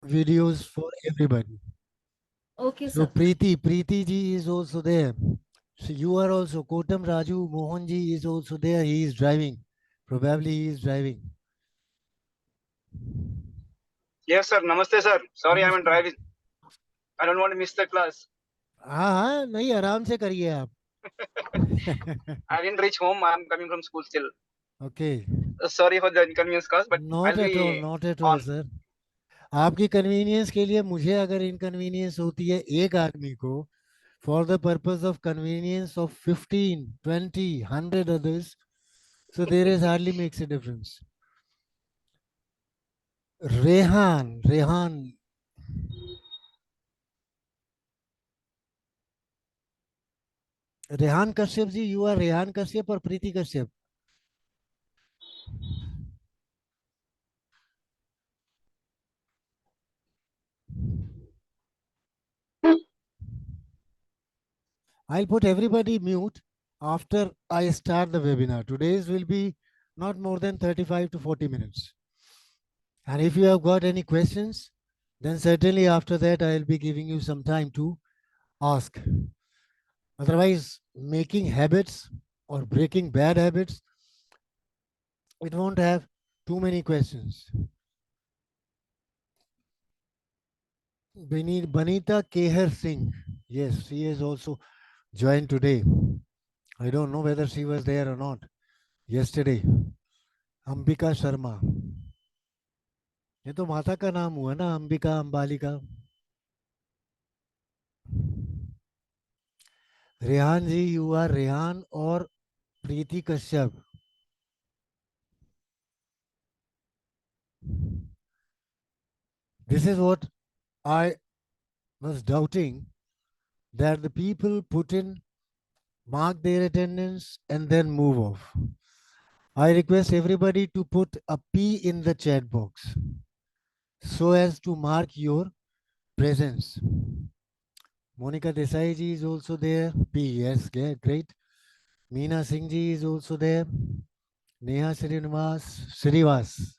videos for everybody. Okay, So sir. Preeti ji is also there. So you are also Kotam Raju Mohan ji is also there. He is driving. Probably he is driving. Yes, sir. Namaste, sir. Sorry, I'm नमस्ते. driving. I don't want to miss the class. हाँ हाँ नहीं आराम से करिए आप. I didn't reach home. I'm coming from school still. Okay. Sorry for the inconvenience, class, but Not I'll at all. be Not at all, on. sir. आपकी convenience के लिए मुझे अगर इनकन्वीनियंस होती है एक आदमी को for the purpose of convenience of 15, 20, 100 others, so there is hardly makes a difference. Rehan, Rehan Kashyap ji, you are Rehan Kashyap or Preeti Kashyap? I'll put everybody mute after I start the webinar. Today's will be not more than 35 to 40 minutes. And if you have got any questions, then certainly after that I'll be giving you some time to ask. Otherwise, making habits or breaking bad habits, it won't have too many questions. We need Banita Keher Singh. Yes, she has also joined today. I don't know whether she was there or not yesterday. Ambika Sharma. ये तो माता का नाम हुआ ना, अंबिका अंबालिका. रेहान जी, you are Rehan और प्रीति Kashyap. This is what I was doubting, that the people put in, mark their attendance, and then move off. I request everybody to put a P in the chat box so as to mark your presence. Monica Desai ji is also there. P, yes, great. Meena Singh ji is also there. Neha Srinivas.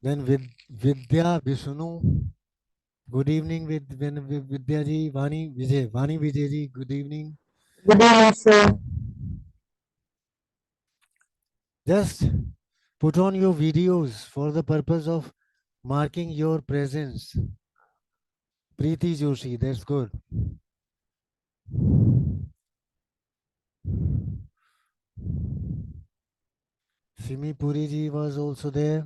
Then Vidya Vishnu. Good evening, Vidya ji. Vani Vijay ji. Good evening. Good evening, sir. Just put on your videos for the purpose of marking your presence. Preeti Joshi, that's good. Simi Puri ji was also there.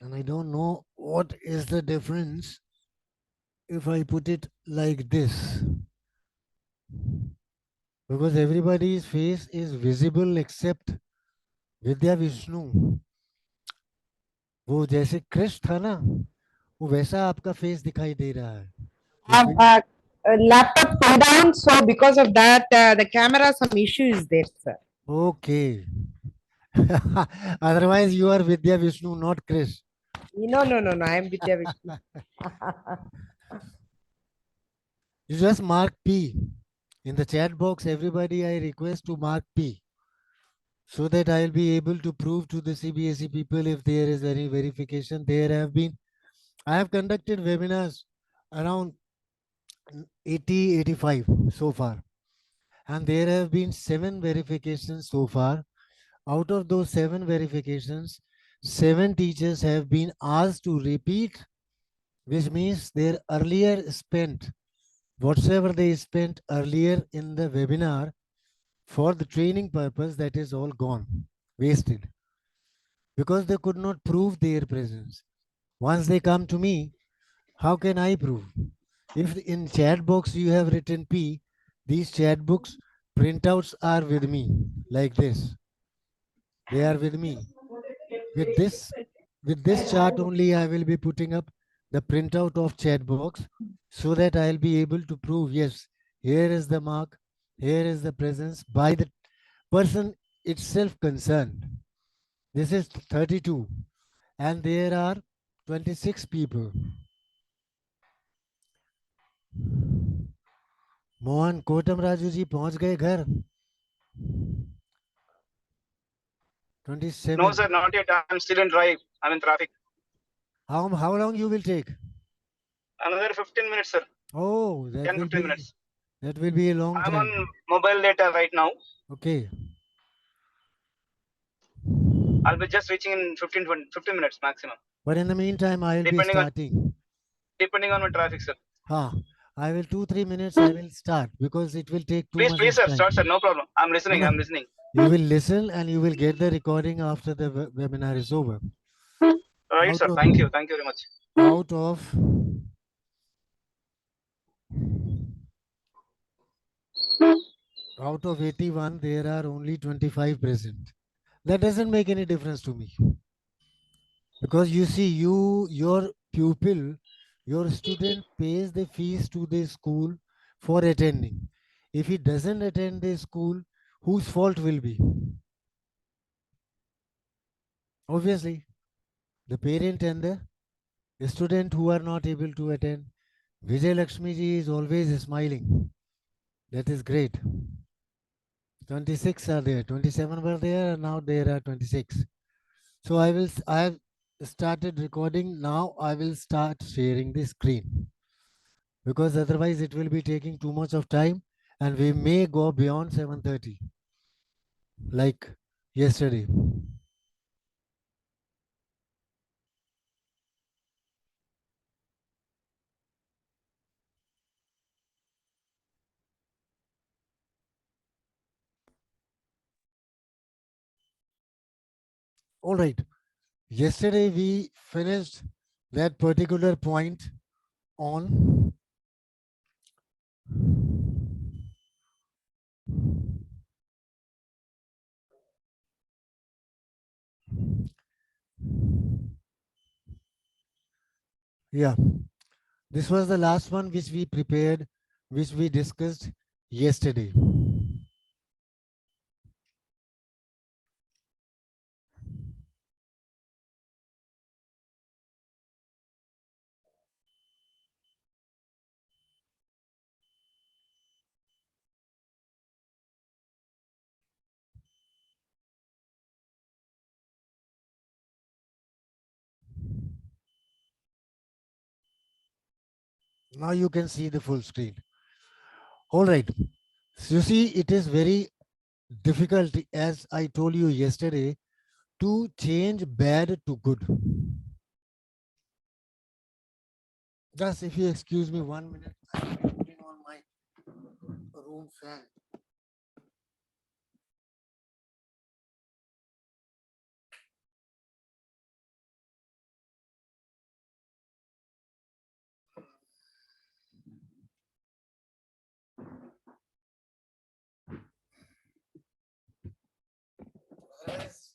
And I don't know what is the difference if I put it like this. Because everybody's face is visible except Vidya Vishnu. वो जैसे क्रिश था ना, वो वैसा आपका face दिखाई दे रहा है. वो Have laptop come down, so because of that, the camera some issue is there, sir. Okay. Otherwise, you are Vidya Vishnu, not Krish. No, no, no, no. I am Vidya Vishnu. You just mark P. In the chat box, everybody I request to mark P so that I'll be able to prove to the CBSE people if there is any verification. I have conducted webinars around 80, 85 so far. And there have been 7 verifications so far. Out of those 7 verifications, 7 teachers have been asked to repeat, which means their earlier spent, whatsoever they spent earlier in the webinar for the training purpose, that is all gone, wasted, because they could not prove their presence. Once they come to me, how can I prove? If in chat box you have written P, these chat books printouts are with me like this. They are with me. With this chart only I will be putting up the printout of chat box so that I'll be able to prove, yes, here is the mark, here is the presence by the person itself concerned. This is 32 and there are 26 people. Mohan कोटम Raju ji पहुंच गए घर. No, 27. sir, not yet. I'm still in drive. I'm in traffic. How long you will take? Another 15 minutes, sir. Oh, 10-15 minutes. that will be a long I'm time. on mobile data right now. Okay. I'll be just reaching in 15 minutes maximum. But in the meantime, I will be Depending on starting. depending on my traffic, sir. I will 2-3 minutes. I will start because it will take too Please, much please, of sir. time. Start, sir. No problem. I'm No, listening. no. I'm listening. You will listen and you will get the recording after the webinar is over. Right, Out sir. of, Thank you. Thank you very much. out of out of 81, there are only 25 present. That doesn't make any difference to me because you see, your pupil, your student pays the fees to the school for attending. If he doesn't attend the school, whose fault will be? Obviously, the parent and the student who are not able to attend. Vijay Lakshmi ji is always smiling. That is great. 26 are there, 27 were there, and now there are 26. So I have started recording. Now I will start sharing the screen because otherwise it will be taking too much of time and we may go beyond 7:30 like yesterday. All right. Yesterday we finished that particular point on yeah. This was the last one which we prepared, which we discussed yesterday. Now you can see the full screen. All right. So you see, it is very difficult, as I told you yesterday, to change bad to good. Just if you excuse me 1 minute, I'm putting on my room fan. As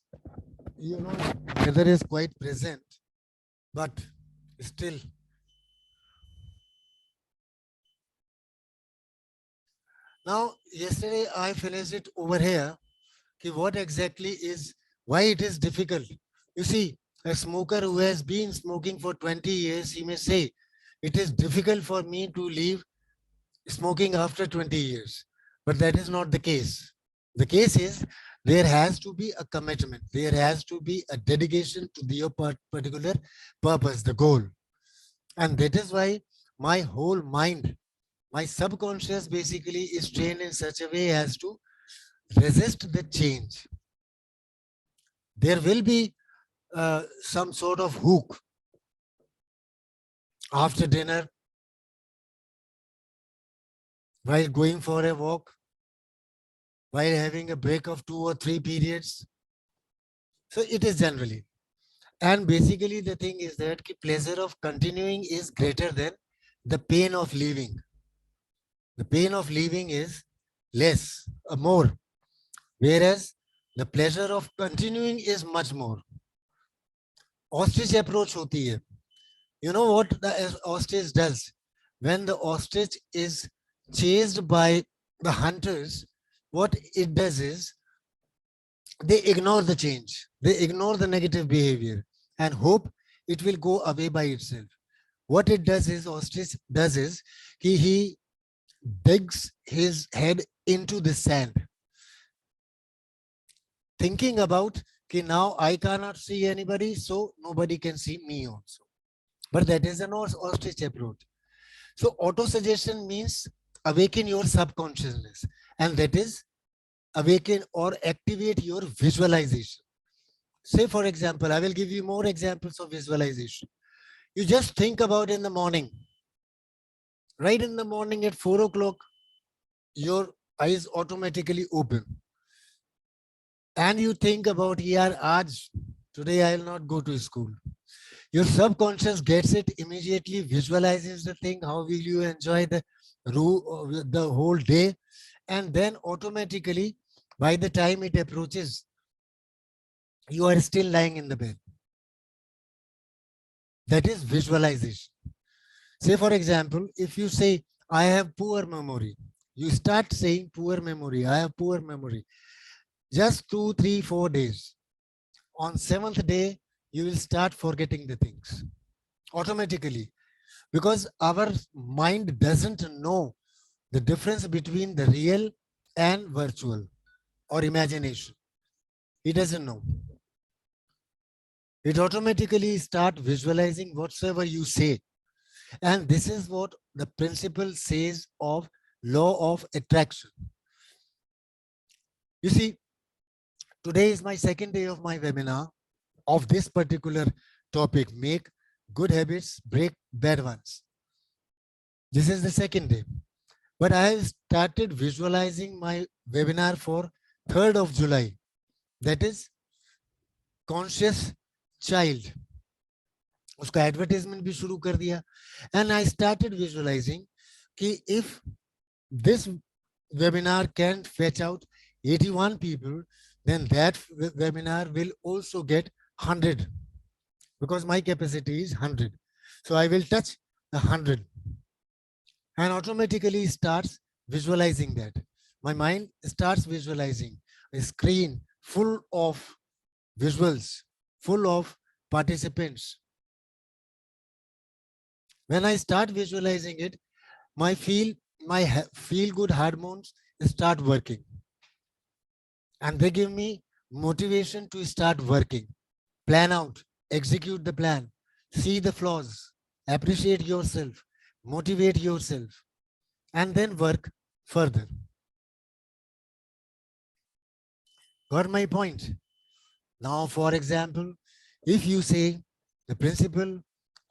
you know, weather is quite present, but still. Now, yesterday I finished it over here. What exactly is, why it is difficult? You see, a smoker who has been smoking for 20 years, he may say, it is difficult for me to leave smoking after 20 years. But that is not the case. The case is there has to be a commitment. There has to be a dedication to your particular purpose, the goal. And that is why my whole mind, my subconscious basically is trained in such a way as to resist the change. There will be some sort of hook after dinner, while going for a walk, while having a break of 2 or 3 periods. So it is generally. And basically the thing is that the pleasure of continuing is greater than the pain of leaving. The pain of leaving is less, more. Whereas the pleasure of continuing is much more. Ostrich approach hoti hai. You know what the ostrich does? When the ostrich is chased by the hunters, what it does is they ignore the change, they ignore the negative behavior and hope it will go away by itself. What it does is, ostrich does is, he digs his head into the sand, thinking about, okay, now I cannot see anybody, so nobody can see me also. But that is an ostrich approach. So auto-suggestion means awaken your subconsciousness, and that is awaken or activate your visualization. Say, for example, I will give you more examples of visualization. You just think about in the morning, right in the morning at 4 o'clock, your eyes automatically open. And you think about, yeah, today I will not go to school. Your subconscious gets it, immediately visualizes the thing, how will you enjoy the whole day, and then automatically, by the time it approaches, you are still lying in the bed. That is visualization. Say, for example, if you say, I have poor memory, you start saying poor memory, I have poor memory. Just 2, 3, 4 days. On 7th day, you will start forgetting the things automatically, because our mind doesn't know the difference between the real and virtual or imagination. It doesn't know. It automatically start visualizing whatsoever you say. And this is what the principle says of law of attraction. You see, today is my second day of my webinar of this particular topic, make good habits, break bad ones. This is the second day. But I have started visualizing my webinar for 3rd of July. That is conscious child. उसका advertisement भी शुरू कर दिया. And I started visualizing कि if this webinar can fetch out 81 people, then that webinar will also get 100, because my capacity is 100. So I will touch 100 and automatically starts visualizing that. My mind starts visualizing a screen full of visuals, full of participants. When I start visualizing it, my feel good hormones start working, and they give me motivation to start working. Plan out, execute the plan, see the flaws, appreciate yourself, motivate yourself, and then work further. Got my point? Now, for example, if you say the principal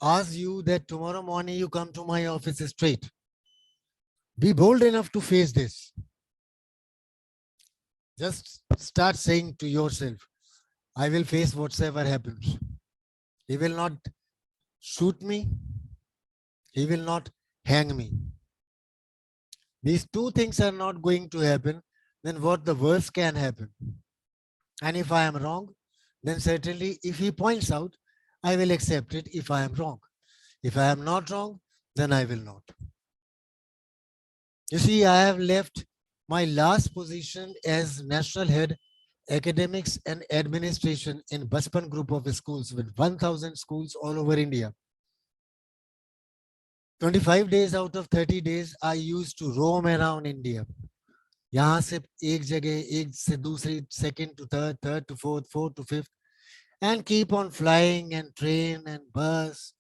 asks you that tomorrow morning you come to my office straight, be bold enough to face this. Just start saying to yourself, I will face whatsoever happens. He will not shoot me. He will not hang me. These two things are not going to happen. Then what the worst can happen? And if I am wrong, then certainly if he points out, I will accept it if I am wrong. If I am not wrong, then I will not. You see, I have left my last position as National Head Academics and Administration in Baspan Group of Schools with 1,000 schools all over India. 25 days out of 30 days, I used to roam around India. यहाँ से एक जगह, एक से दूसरी, second to third, third to fourth, fourth to fifth, and keep on flying and train and bus,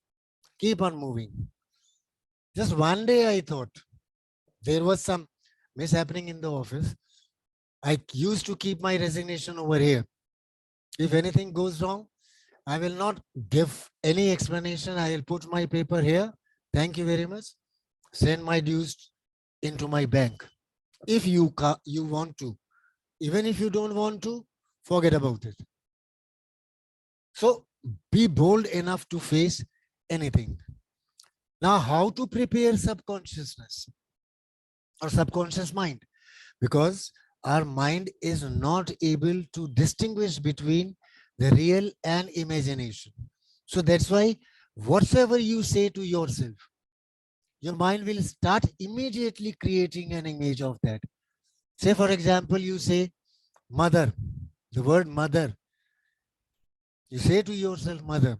keep on moving. Just one day I thought there was some mishappening in the office. I used to keep my resignation over here. If anything goes wrong, I will not give any explanation. I will put my paper here. Thank you very much. Send my dues into my bank. If you want to, even if you don't want to, forget about it. So be bold enough to face anything. Now, how to prepare subconsciousness or subconscious mind? Because our mind is not able to distinguish between the real and imagination. So that's why whatsoever you say to yourself, your mind will start immediately creating an image of that. Say, for example, you say mother, the word mother. You say to yourself mother.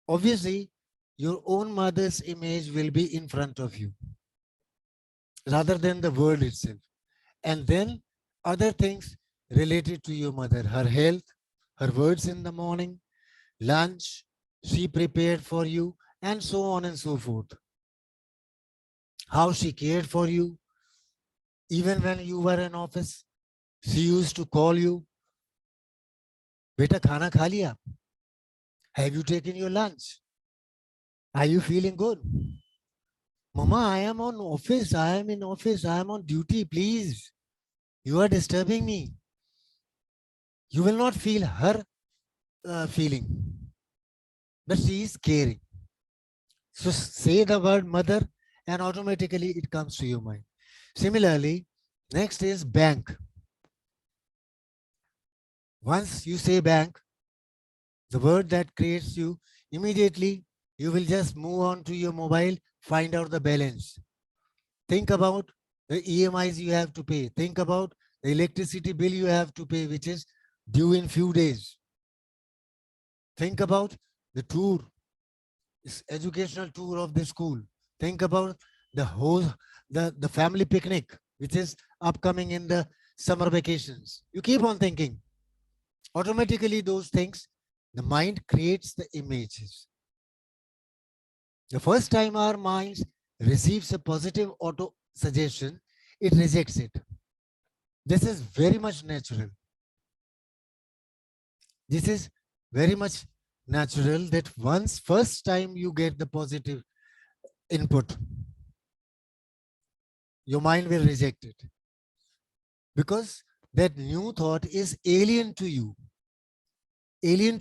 Obviously, your own mother's image will be in front of you rather than the word itself. And then other things related to your mother, her health, her words in the morning, lunch, she prepared for you, and so on and so forth. How she cared for you, even when you were in office. She used to call you, Beta khana kha liya? Have you taken your lunch? Are you feeling good? Mama, I am on office. I am in office. I am on duty. Please. You are disturbing me. You will not feel her feeling, but she is caring. So say the word mother and automatically it comes to your mind. Similarly, next is bank. Once you say bank, the word that creates you, immediately you will just move on to your mobile, find out the balance. Think about the EMIs you have to pay. Think about the electricity bill you have to pay, which is due in few days. Think about the tour, educational tour of the school. Think about the whole, the family picnic, which is upcoming in the summer vacations. You keep on thinking. Automatically, those things, the mind creates the images. The first time our minds receives a positive auto suggestion, it rejects it. This is very much natural. This is very much natural that once first time you get the positive input, your mind will reject it because that new thought is alien to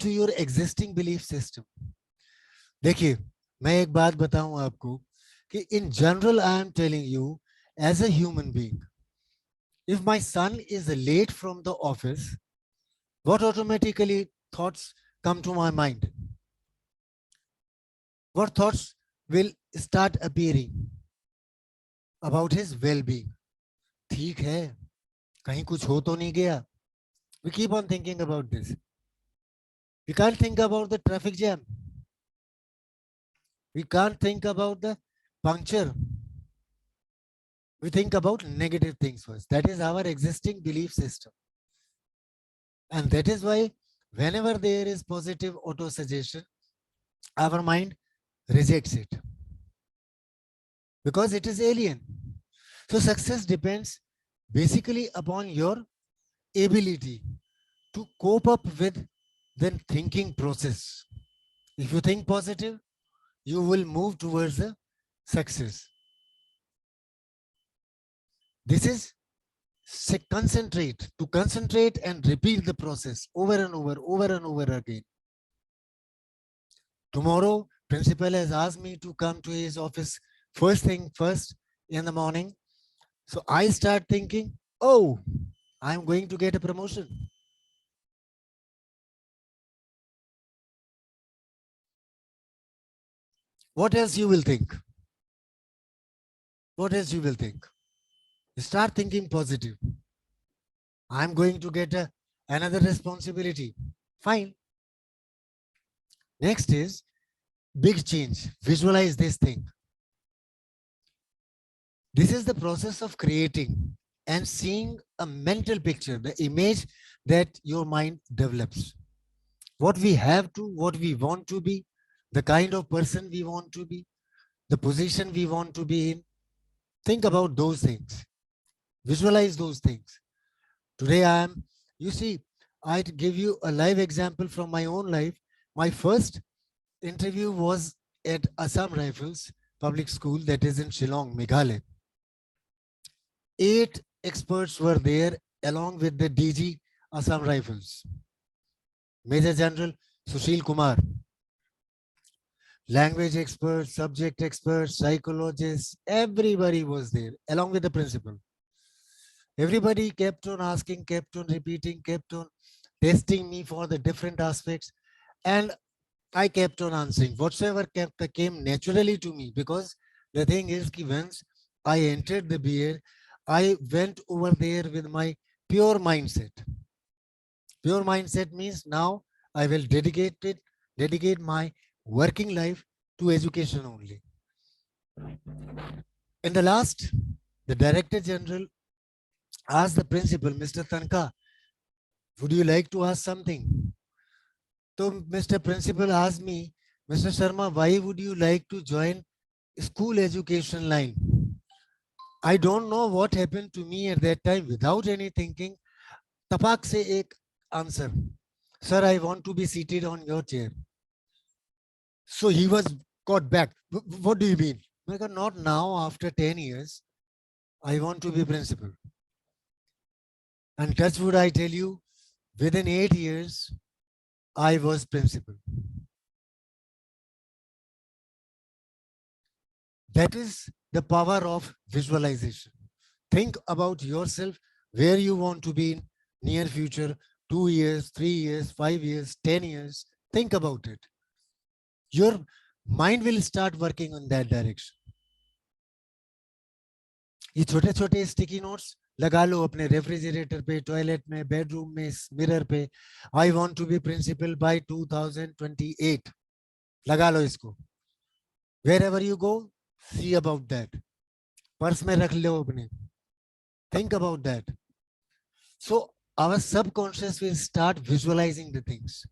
your existing belief system. देखिए, मैं एक बात बताऊं आपको कि in general I am telling you as a human being, if my son is late from the office, what automatically thoughts come to my mind? What thoughts will start appearing about his well-being? ठीक है, कहीं कुछ हो तो नहीं गया? We keep on thinking about this. We can't think about the traffic jam. We can't think about the puncture. We think about negative things first. That is our existing belief system. And that is why whenever there is positive auto suggestion, our mind rejects it because it is alien. So success depends basically upon your ability to cope up with the thinking process. If you think positive, you will move towards the success. This is to concentrate and repeat the process over and over again. Tomorrow, principal has asked me to come to his office first in the morning. So I start thinking, oh, I'm going to get a promotion. What else you will think? What else you will think? Start thinking positive. I'm going to get another responsibility. Fine. Next is big change. Visualize this thing. This is the process of creating and seeing a mental picture, the image that your mind develops. What we have to, what we want to be, the kind of person we want to be, the position we want to be in. Think about those things. Visualize those things. Today you see, I'd give you a live example from my own life. My first interview was at Assam Rifles Public School, that is in Shillong, Meghalaya. 8 experts were there along with the DG Assam Rifles, Major General Sushil Kumar. Language experts, subject experts, psychologists, everybody was there along with the principal. Everybody kept on asking, kept on repeating, kept on testing me for the different aspects. And I kept on answering whatsoever came naturally to me, because the thing is, once I entered the BA, I went over there with my pure mindset. Pure mindset means now I will dedicate my working life to education only. In the last, the Director General asked the principal, Mr. Tanka, would you like to ask something? So Mr. Principal asked me Mr. Sharma, why would you like to join school education line? I don't know what happened to me at that time. Without any thinking, tapak se ek answer. Sir, I want to be seated on your chair. So he was got back. What do you mean? I said, not now, after 10 years, I want to be principal. And touch wood, I tell you, within 8 years, I was principal. That is the power of visualization. Think about yourself, where you want to be in near future, 2 years, 3 years, 5 years, 10 years. Think about it. Your mind will start working on that direction. ये छोटे छोटे sticky notes लगा लो अपने refrigerator पे, toilet में, bedroom में, mirror पे. I want to be principal by 2028. लगा लो इसको. Wherever you go, see about that. Purse में रख लो अपने. Think about that. So our subconscious will start visualizing the things,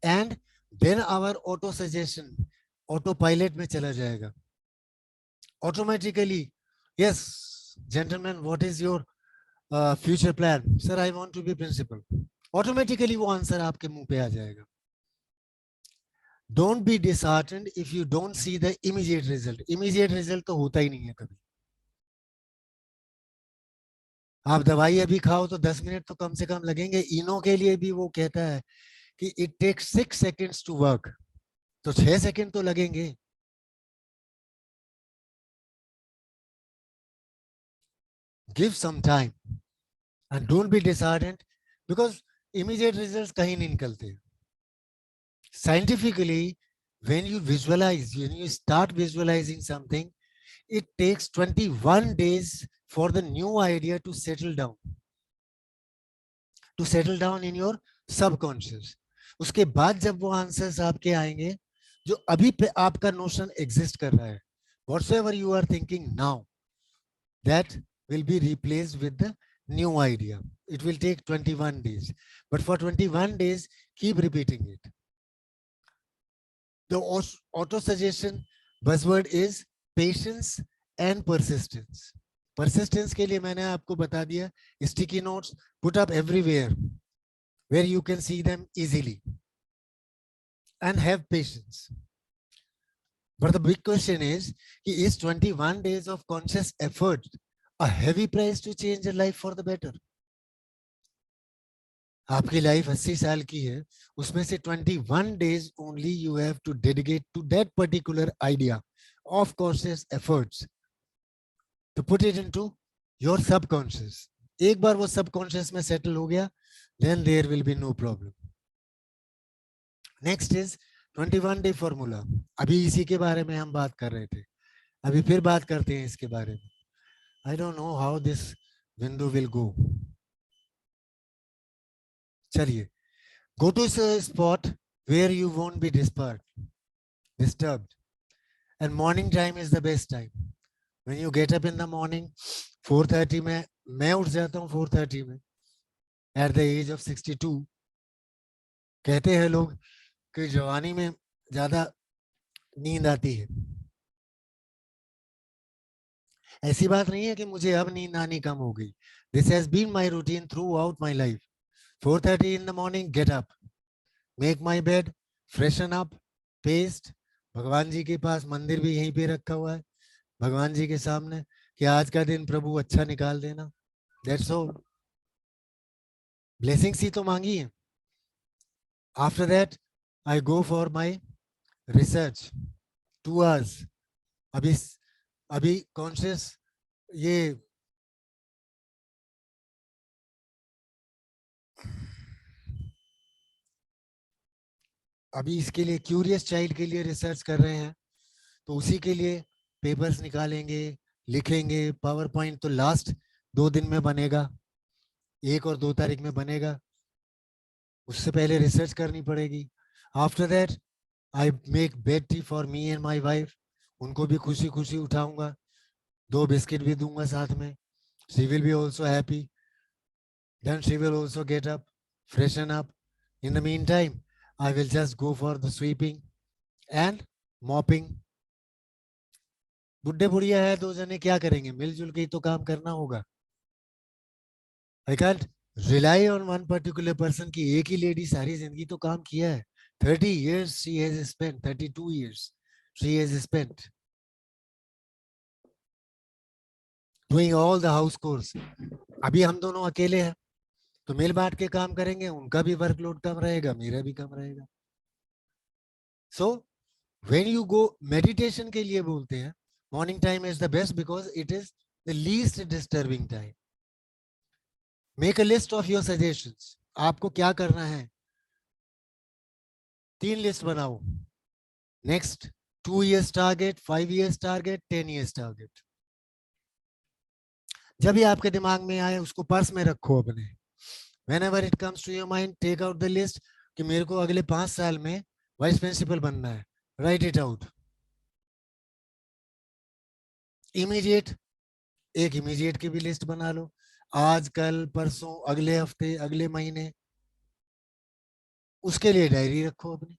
and then our auto suggestion, autopilot में चला जाएगा. Automatically, yes, gentlemen, what is your future plan? Sir, I want to be principal. Automatically वो answer आपके मुंह पे आ जाएगा. Don't be disheartened if you don't see the immediate result. Immediate result तो होता ही नहीं है कभी. आप दवाई अभी खाओ तो 10 मिनट तो कम से कम लगेंगे. इनो के लिए भी वो कहता है कि it takes 6 seconds to work. तो 6 सेकंड तो लगेंगे. Give some time and don't be disheartened because immediate results कहीं नहीं निकलते. Scientifically, when you visualize, when you start visualizing something, it takes 21 days for the new idea to settle down in your subconscious. उसके बाद जब वो answers आपके आएंगे जो अभी पे आपका नोशन एग्जिस्ट कर रहा है, whatsoever you are thinking now, that will be replaced with the new idea. It will take 21 days, but for 21 days keep repeating it. The auto suggestion buzzword is patience and persistence. Persistence के लिए मैंने आपको बता दिया, sticky notes put up everywhere where you can see them easily, and have patience. But the big question is 21 days of conscious effort a heavy price to change your life for the better? आपकी life 80 साल की है, उसमें से 21 days only you have to dedicate to that particular idea of conscious efforts to put it into your subconscious. एक बार वो subconscious में settle हो गया, then there will be no problem. Next is 21 day formula. अभी इसी के बारे में हम बात कर रहे थे, अभी फिर बात करते हैं इसके बारे में. I don't know how this window will go. चलिए, go to a spot where you won't be disturbed. And morning time is the best time. When you get up in the morning, 4:30 में मैं उठ जाता हूँ 4:30 में. At the age of 62, कहते हैं लोग कि जवानी में ज्यादा नींद आती है. ऐसी बात नहीं है कि मुझे अब नींद आनी कम हो गई. This has been my routine throughout my life. 4:30 in the morning, get up, make my bed, freshen up, paste. भगवान जी के पास मंदिर भी यहीं पे रखा हुआ है, भगवान जी के सामने कि आज का दिन प्रभु अच्छा निकाल देना. That's all. Blessings ही तो मांगी है. After that, I go for my research. 2 hours. अभी conscious ये अभी इसके लिए क्यूरियस चाइल्ड के लिए रिसर्च कर रहे हैं, तो उसी के लिए पेपर्स निकालेंगे, लिखेंगे. पावर पॉइंट तो लास्ट 2 दिन में बनेगा, 1 और 2 तारीख में बनेगा. उससे पहले रिसर्च करनी पड़ेगी. After that I make bed tea for me and my wife. उनको भी खुशी खुशी उठाऊंगा, 2 बिस्किट भी दूंगा साथ में. She will be also happy. Then she will also get up, freshen up. In the meantime, I will just go for the sweeping, and mopping. बुढ़े बुढ़िया है, दो जने क्या करेंगे, मिलजुल के ही तो काम करना होगा. I can't rely on one particular person की एक ही लेडी सारी जिंदगी तो काम किया है. 30 years she has spent, 32 years she has spent doing all the house chores. अभी हम दोनों अकेले हैं तो मिल बांट के काम करेंगे, उनका भी वर्कलोड कम रहेगा, मेरा भी कम रहेगा. So when you go, meditation के लिए बोलते हैं morning time is the best because it is the least disturbing time. Make a list of your suggestions. आपको क्या करना है, 3 लिस्ट बनाओ. Next 2 years target, 5 years target, 10 years target. जब भी आपके दिमाग में आए उसको पर्स में रखो अपने. whenever it comes to your mind, take out the list कि मेरे को अगले 5 साल में वाइस प्रिंसिपल बनना है. Right it out. इमीडिएट, एक इमीडिएट की भी लिस्ट बना लो, आज कल परसों अगले हफ्ते अगले महीने. उसके लिए डायरी रखो अपनी.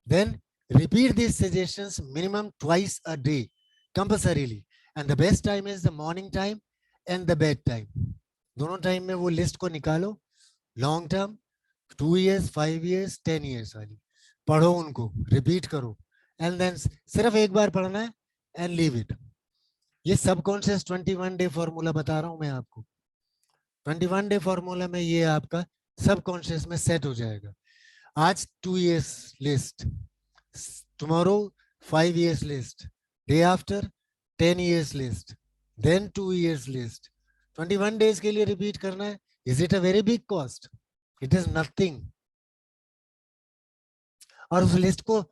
Then repeat these suggestions minimum twice a day, compulsorily. And the best time is the morning time and the bed time. दोनों टाइम में वो लिस्ट को निकालो. Long term, 2 years, 5 years, 10 years वाली पढ़ो, उनको रिपीट करो. एंड देन सिर्फ एक बार पढ़ना है एंड लीव इट. ये सबकॉन्शियस 21 day फॉर्मूला बता रहा हूं मैं आपको. 21 day फॉर्मूला में ये आपका सबकॉन्शियस में सेट हो जाएगा. आज 2 years list, tomorrow 5 years list, day after 10 years list, then 2 years list. 21 days के लिए रिपीट करना है. Is it a very big cost? It is nothing. और उस लिस्ट को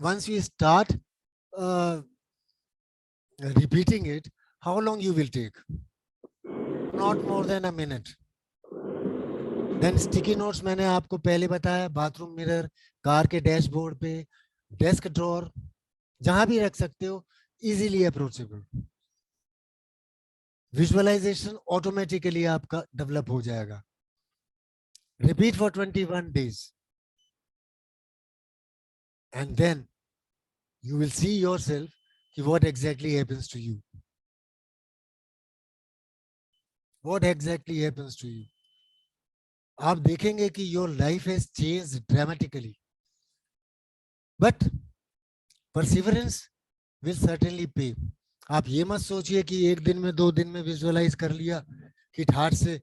once you start uh, repeating it, how long you will take? Not more than a minute. Then sticky notes मैंने आपको पहले बताया, बाथरूम मिरर, कार के dashboard पे, desk drawer, जहां भी रख सकते हो, इजीली अप्रोचेबल. विजुअलाइजेशन ऑटोमेटिकली आपका डेवलप हो जाएगा. Repeat for 21 days and then you will see yourself कि what exactly happens to you. What exactly happens to you? आप देखेंगे कि your life has changed dramatically. But perseverance will certainly pay. आप ये मत सोचिए कि एक दिन में 2 दिन में विजुअलाइज कर लिया कि ठाट से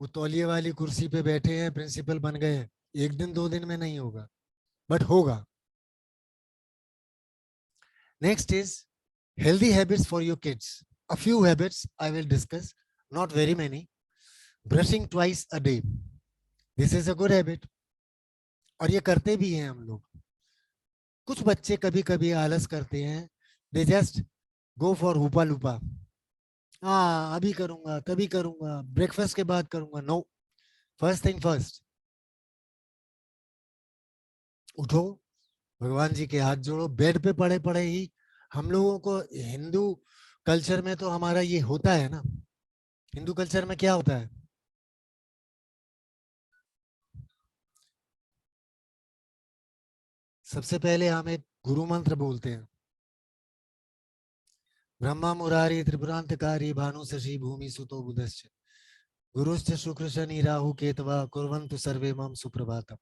वो तौलिए वाली कुर्सी पे बैठे हैं, प्रिंसिपल बन गए हैं. एक दिन 2 दिन में नहीं होगा, बट होगा. Next is healthy habits for your kids. A few habits I will discuss, not very many. Brushing twice a day. This is a good habit. और ये करते भी हैं हम लोग. कुछ बच्चे कभी कभी आलस करते हैं. They just go for हुपा लुपा. हाँ अभी करूंगा, तभी करूंगा, ब्रेकफास्ट के बाद करूंगा. No, first thing first. उठो, भगवान जी के हाथ जोड़ो, बेड पे पड़े पड़े ही. हम लोगों को हिंदू कल्चर में तो हमारा ये होता है ना. हिंदू कल्चर में क्या होता है, सबसे पहले हम एक गुरु मंत्र बोलते हैं. ब्रह्मा मुरारी त्रिपुरांतकारी भानु शशि भूमि सुतो बुधश्च गुरुश्च शुक्र शनि राहु केतवा कुर्वन्तु सर्वे मम सुप्रभातम.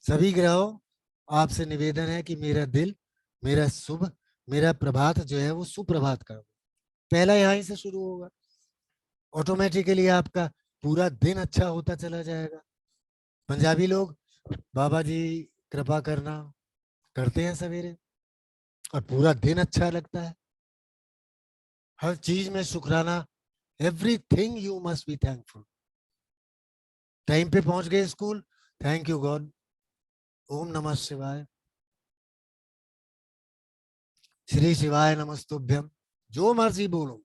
सभी ग्रहों, आपसे निवेदन है कि मेरा दिल, मेरा शुभ, मेरा प्रभात जो है वो सुप्रभात का. पहला यहीं से शुरू होगा. ऑटोमेटिकली आपका पूरा दिन अच्छा होता चला जाएगा. पंजाबी लोग बाबा जी कृपा करना करते हैं सवेरे और पूरा दिन अच्छा लगता है. हर चीज में शुक्राना. Everything you must be thankful. Time पे पहुंच गए स्कूल, थैंक यू गॉड, ओम नमः शिवाय, श्री शिवाय नमस्तुभ्यम, जो मर्जी बोलो,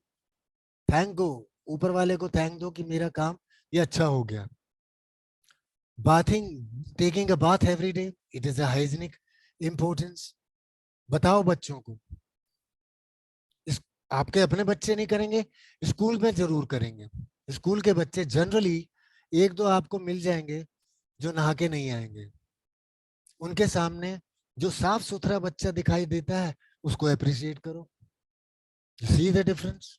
थैंक गो. ऊपर वाले को थैंक दो कि मेरा काम ये अच्छा हो गया. Bathing, taking a bath every day, it is a hygienic importance. बताओ बच्चों को. इस आपके अपने बच्चे नहीं करेंगे, स्कूल में जरूर करेंगे. स्कूल के बच्चे जनरली एक दो आपको मिल जाएंगे जो नहा के नहीं आएंगे. उनके सामने जो साफ सुथरा बच्चा दिखाई देता है उसको अप्रिशिएट करो. See the difference.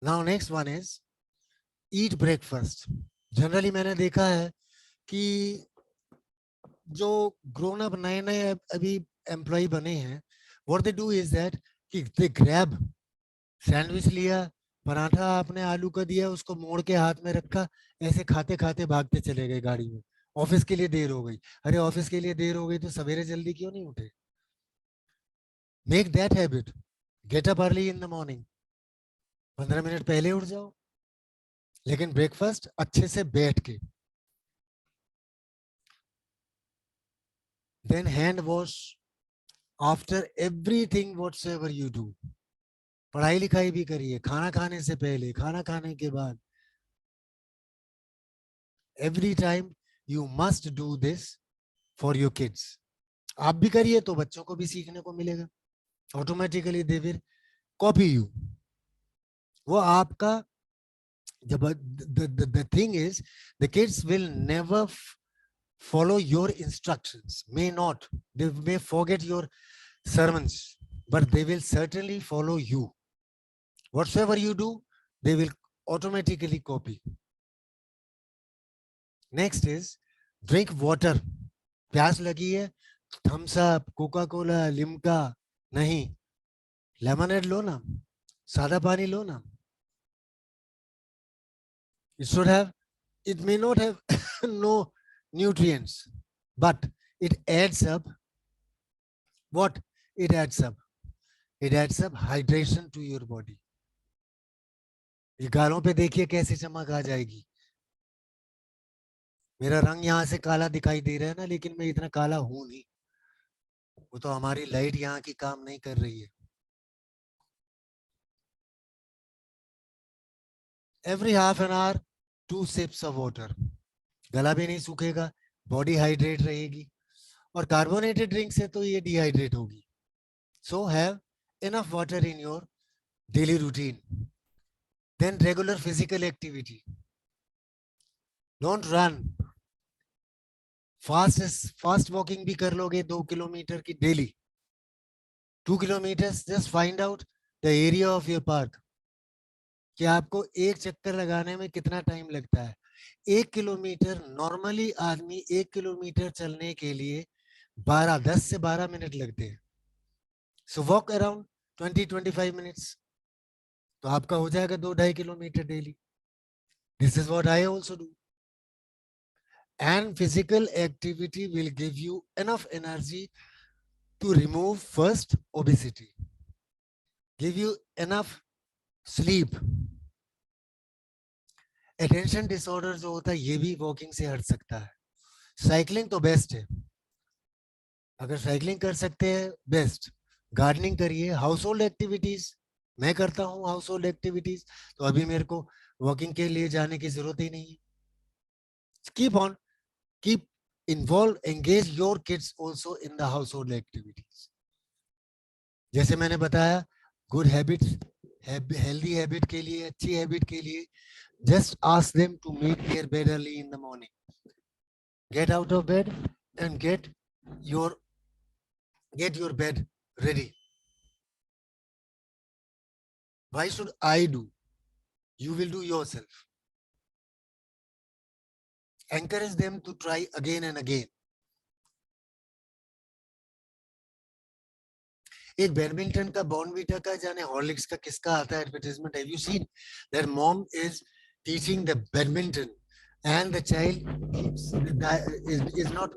Now next one is eat breakfast. Generally मैंने देखा है कि जो ग्रोन अप नए नए अभी एम्प्लॉय बने हैं, what they do is that कि दे ग्रैब सैंडविच लिया, पराठा आपने आलू का दिया, उसको मोड़ के हाथ में रखा, ऐसे खाते खाते भागते चले गए गाड़ी में. ऑफिस के लिए देर हो गई. अरे ऑफिस के लिए देर हो गई तो सवेरे जल्दी क्यों नहीं उठे? Make that habit. Get up early in the morning. 15 minute पहले उठ जाओ, लेकिन ब्रेकफास्ट अच्छे से बैठ के. Then hand wash after everything whatsoever you do. पढ़ाई लिखाई भी करिए, खाना खाने से पहले, खाना खाने के बाद. Every time you must do this for your kids. आप भी करिए तो बच्चों को भी सीखने को मिलेगा. Automatically they will copy you. वो आपका जब the thing is the kids will never follow your instructions, may not, they may forget your sermons, but they will certainly follow you. Whatsoever you do, they will automatically copy. Next is drink water. प्यास लगी है, Thums Up, Coca Cola, Limca नहीं, lemonade लो ना, सादा पानी लो ना. It should have, it may not have no nutrients, but it adds up. What? It adds up. It adds up hydration to your body. ये गालों पे देखिए कैसे चमक आ जाएगी. मेरा रंग यहाँ से काला दिखाई दे रहा है ना, लेकिन मैं इतना काला हूं नहीं. वो तो हमारी लाइट यहाँ की काम नहीं कर रही है. Every half an hour, 2 sips of water. गला भी नहीं सूखेगा, बॉडी हाइड्रेट रहेगी. और कार्बोनेटेड ड्रिंक से तो ये डिहाइड्रेट होगी. So have enough water in your daily routine. Then regular physical activity. Don't run. Fast walking भी कर लोगे 2 किलोमीटर की daily. 2 kilometers, just find out the area of your park. कि आपको एक चक्कर लगाने में कितना टाइम लगता है. 1 किलोमीटर नॉर्मली आदमी 1 किलोमीटर चलने के लिए 10 से 12 मिनट लगते हैं. So walk around 20-25 minutes. तो आपका हो जाएगा 2-2.5 kilometre daily. This is what I also do. And physical activity will give you enough energy to remove first obesity, give you enough sleep. Attention disorder जो होता है ये भी वॉकिंग से हट सकता है. साइकिलिंग तो बेस्ट है, अगर साइकिलिंग कर सकते हैं बेस्ट. गार्डनिंग करिए, हाउस होल्ड एक्टिविटीज. मैं करता हूँ हाउस होल्ड एक्टिविटीज, तो अभी मेरे को वॉकिंग के लिए जाने की जरूरत ही नहीं है. Keep on, keep involve, engage your kids also in the household activities. जैसे मैंने बताया, good habits, healthy habit के लिए, अच्छी habit के लिए, just ask them to make their bed early in the morning. Get out of bed and get your bed ready. Why should I do? You will do yourself. Encourage them to try again and again. एक badminton का, Bournvita का, जाने Horlicks का, किसका आता है advertisement? Have you seen that mom is teaching the badminton and the child is not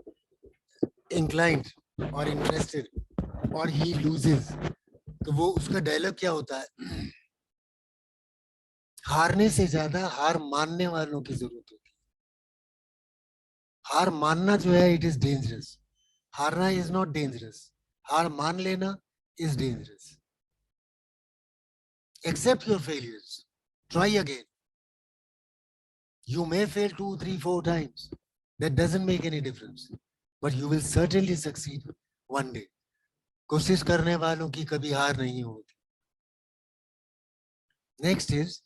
inclined or interested or he loses, तो वो उसका डायलॉग क्या होता है? हारने से ज्यादा हार मानने वालों की जरूरत होती है. हार मानना जो है इट इज डेंजरस. हारना इज नॉट डेंजरस. हार मान लेना is dangerous. Accept your failures. Try again. You may fail 2, 3, 4 times. That doesn't make any difference. But you will certainly succeed one day. कोशिश करने वालों की कभी हार नहीं होती. Next is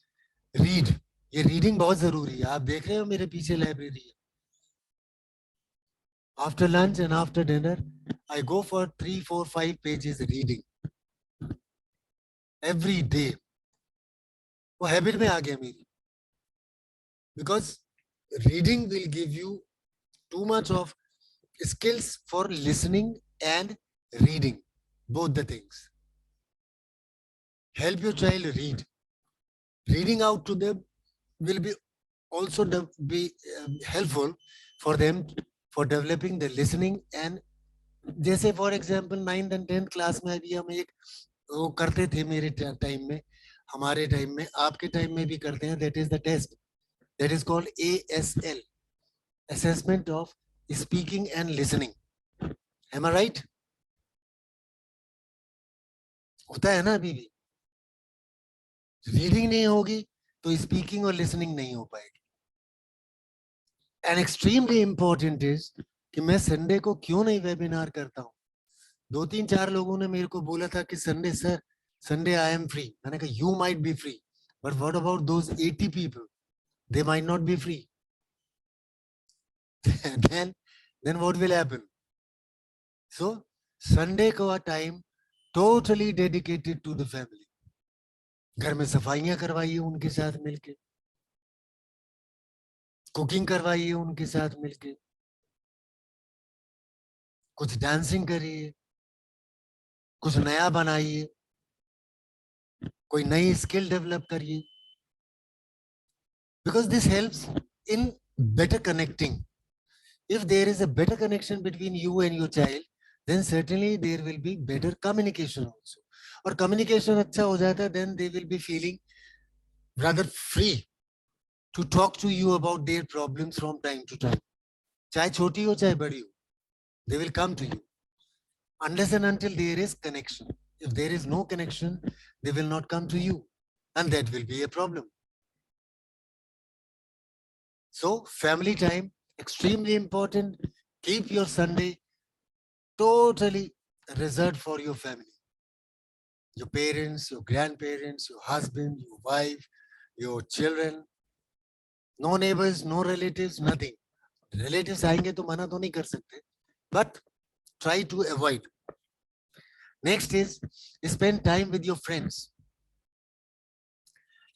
read. ये रीडिंग बहुत जरूरी है. आप देख रहे हो मेरे पीछे लाइब्रेरी है. After lunch and after dinner I go for 3 4 5 pages reading every day. वो हैबिट में आ गया मेरी. Because reading will give you too much of skills for listening and reading, both the things. Help your child read. Reading out to them will be also be helpful for them for developing the listening. And जैसे for example 9th and 10th class में अभी हम एक वो करते थे मेरे time में, हमारे टाइम में, आपके टाइम में भी करते हैं. That is the test. That is called ASL, assessment of speaking and listening. Am I right? होता है ना अभी भी. रीडिंग नहीं होगी तो स्पीकिंग और लिसनिंग नहीं हो पाएगी. एंड एक्सट्रीमली इंपॉर्टेंट इज कि मैं संडे को क्यों नहीं वेबिनार करता हूं. 2 3 4 लोगों ने मेरे को बोला था कि Sunday sir, Sunday I am free. मैंने कहा you might be free, but what about those 80 people, they might not be free. then what will happen? So Sunday का time totally dedicated to the family. घर में सफाइयां करवाइए उनके साथ मिलके, कुकिंग करवाइए उनके साथ मिलके, कुछ डांसिंग करिए, कुछ नया बनाइए, कोई नई स्किल डेवलप करिए. Because this helps in better connecting. if there is a better connection between you and your child, then certainly there will be better communication also. और communication अच्छा हो जाता है, then they will be feeling rather free to talk to you about their problems from time to time. चाहे छोटी हो चाहे बड़ी हो, they will come to you. Unless and until there is connection. If there is no connection, they will not come to you, and that will be a problem. So family time, extremely important. Keep your Sunday totally reserved for your family. Your parents, your grandparents, your husband, your wife, your children. No neighbors, no relatives, nothing. Relatives आएंगे तो मना तो नहीं कर सकते, but try to avoid. Next is spend time with your friends.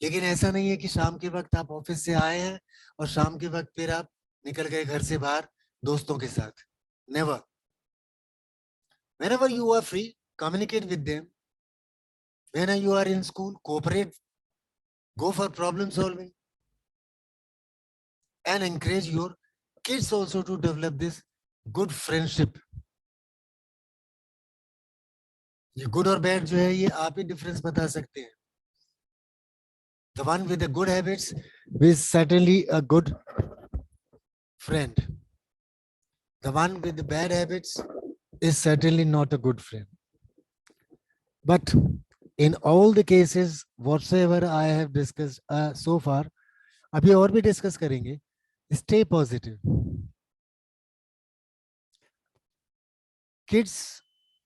लेकिन ऐसा नहीं है कि शाम के वक्त आप ऑफिस से आए हैं और शाम के वक्त फिर आप निकल गए घर से बाहर दोस्तों के साथ. Never. Whenever you are free, communicate with them. When you are in school, cooperate, go for problem solving, and encourage your kids also to develop this good friendship. ये good और bad जो है ये आप ही difference बता सकते हैं. The one with the good habits is certainly a good friend. The one with the bad habits is certainly not a good friend. But in all the cases whatsoever I have discussed so far, अभी और भी discuss करेंगे. Stay positive. Kids,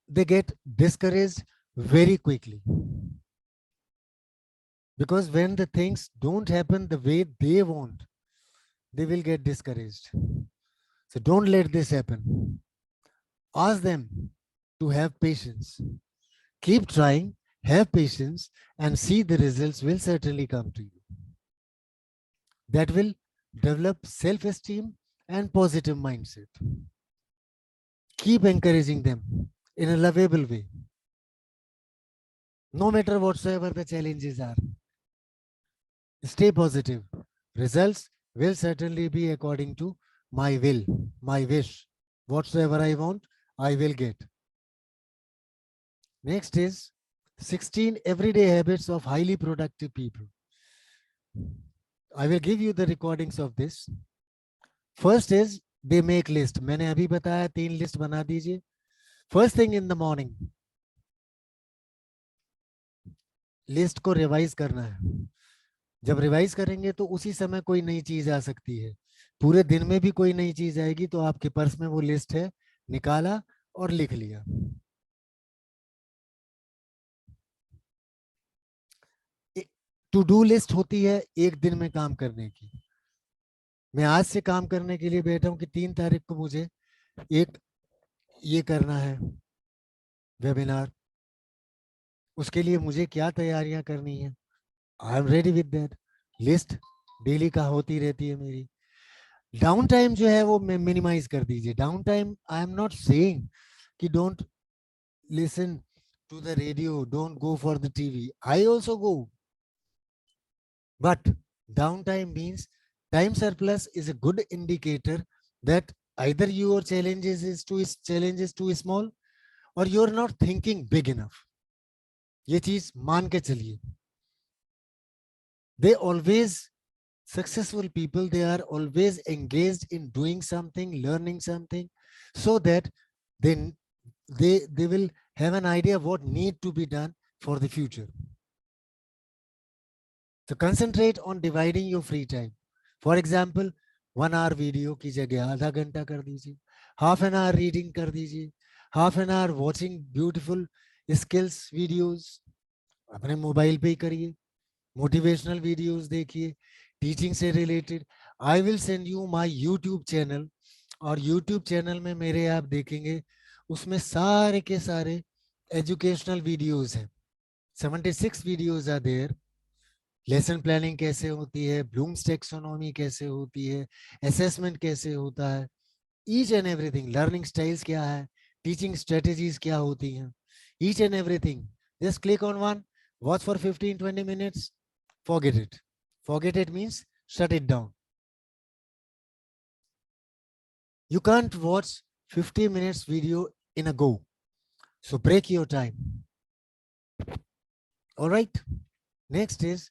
they get discouraged very quickly. Because when the things don't happen the way they want, they will get discouraged. So don't let this happen. Ask them to have patience. Keep trying, have patience, and see the results will certainly come to you. That will develop self-esteem and positive mindset. Keep encouraging them in a lovable way. No matter whatsoever the challenges are. Stay positive. Results will certainly be according to my will, my wish. Whatsoever I want, I will get. Next is 16 everyday habits of highly productive people. I will give you the recordings of this. First is they make list. मैंने अभी बताया 3 list बना दीजिए. First thing in the morning, list को revise करना है. जब revise करेंगे तो उसी समय कोई नई चीज आ सकती है. पूरे दिन में भी कोई नई चीज आएगी तो आपके पर्स में वो लिस्ट है, निकाला और लिख लिया. टू डू लिस्ट होती है एक दिन में काम करने की। मैं आज से काम करने के लिए बैठा हूं कि 3 तारीख को मुझे एक ये करना है वेबिनार, उसके लिए मुझे क्या तैयारियां करनी है, I am ready with that list. Daily का होती रहती है मेरी। डाउन टाइम जो है वो मिनिमाइज कर दीजिए। Downtime I am not saying कि don't listen to the radio, don't go for the TV, I also go, but downtime means time surplus is a good indicator that either your challenge is too small or you're not thinking big enough. ये चीज मान के चलिए। they always successful people, they are always engaged in doing something, learning something, so that they they will have an idea what need to be done for the future. So concentrate on dividing your free time. For example, 1 hour video की जगह आधा घंटा कर दीजिए, half an hour reading कर दीजिए, half an hour watching beautiful skills videos, अपने mobile पे ही करिए, मोटिवेशनल वीडियोस देखिए, टीचिंग से related. I will send you my YouTube channel, और यूट्यूब चैनल में मेरे आप देखेंगे उसमें सारे के सारे एजुकेशनल वीडियोस हैं। 76 videos are there. Lesson planning कैसे होती है, ब्लूम्स टेक्सोनॉमी कैसे होती है, असेसमेंट कैसे होता है, each and everything, learning styles क्या है, टीचिंग स्ट्रेटजीज क्या होती हैं, each and everything. Just click on one, watch for 15-20 minutes, forget it. Forget it means shut it down. You can't watch 50 minutes video in a go, so break your time. All right, next is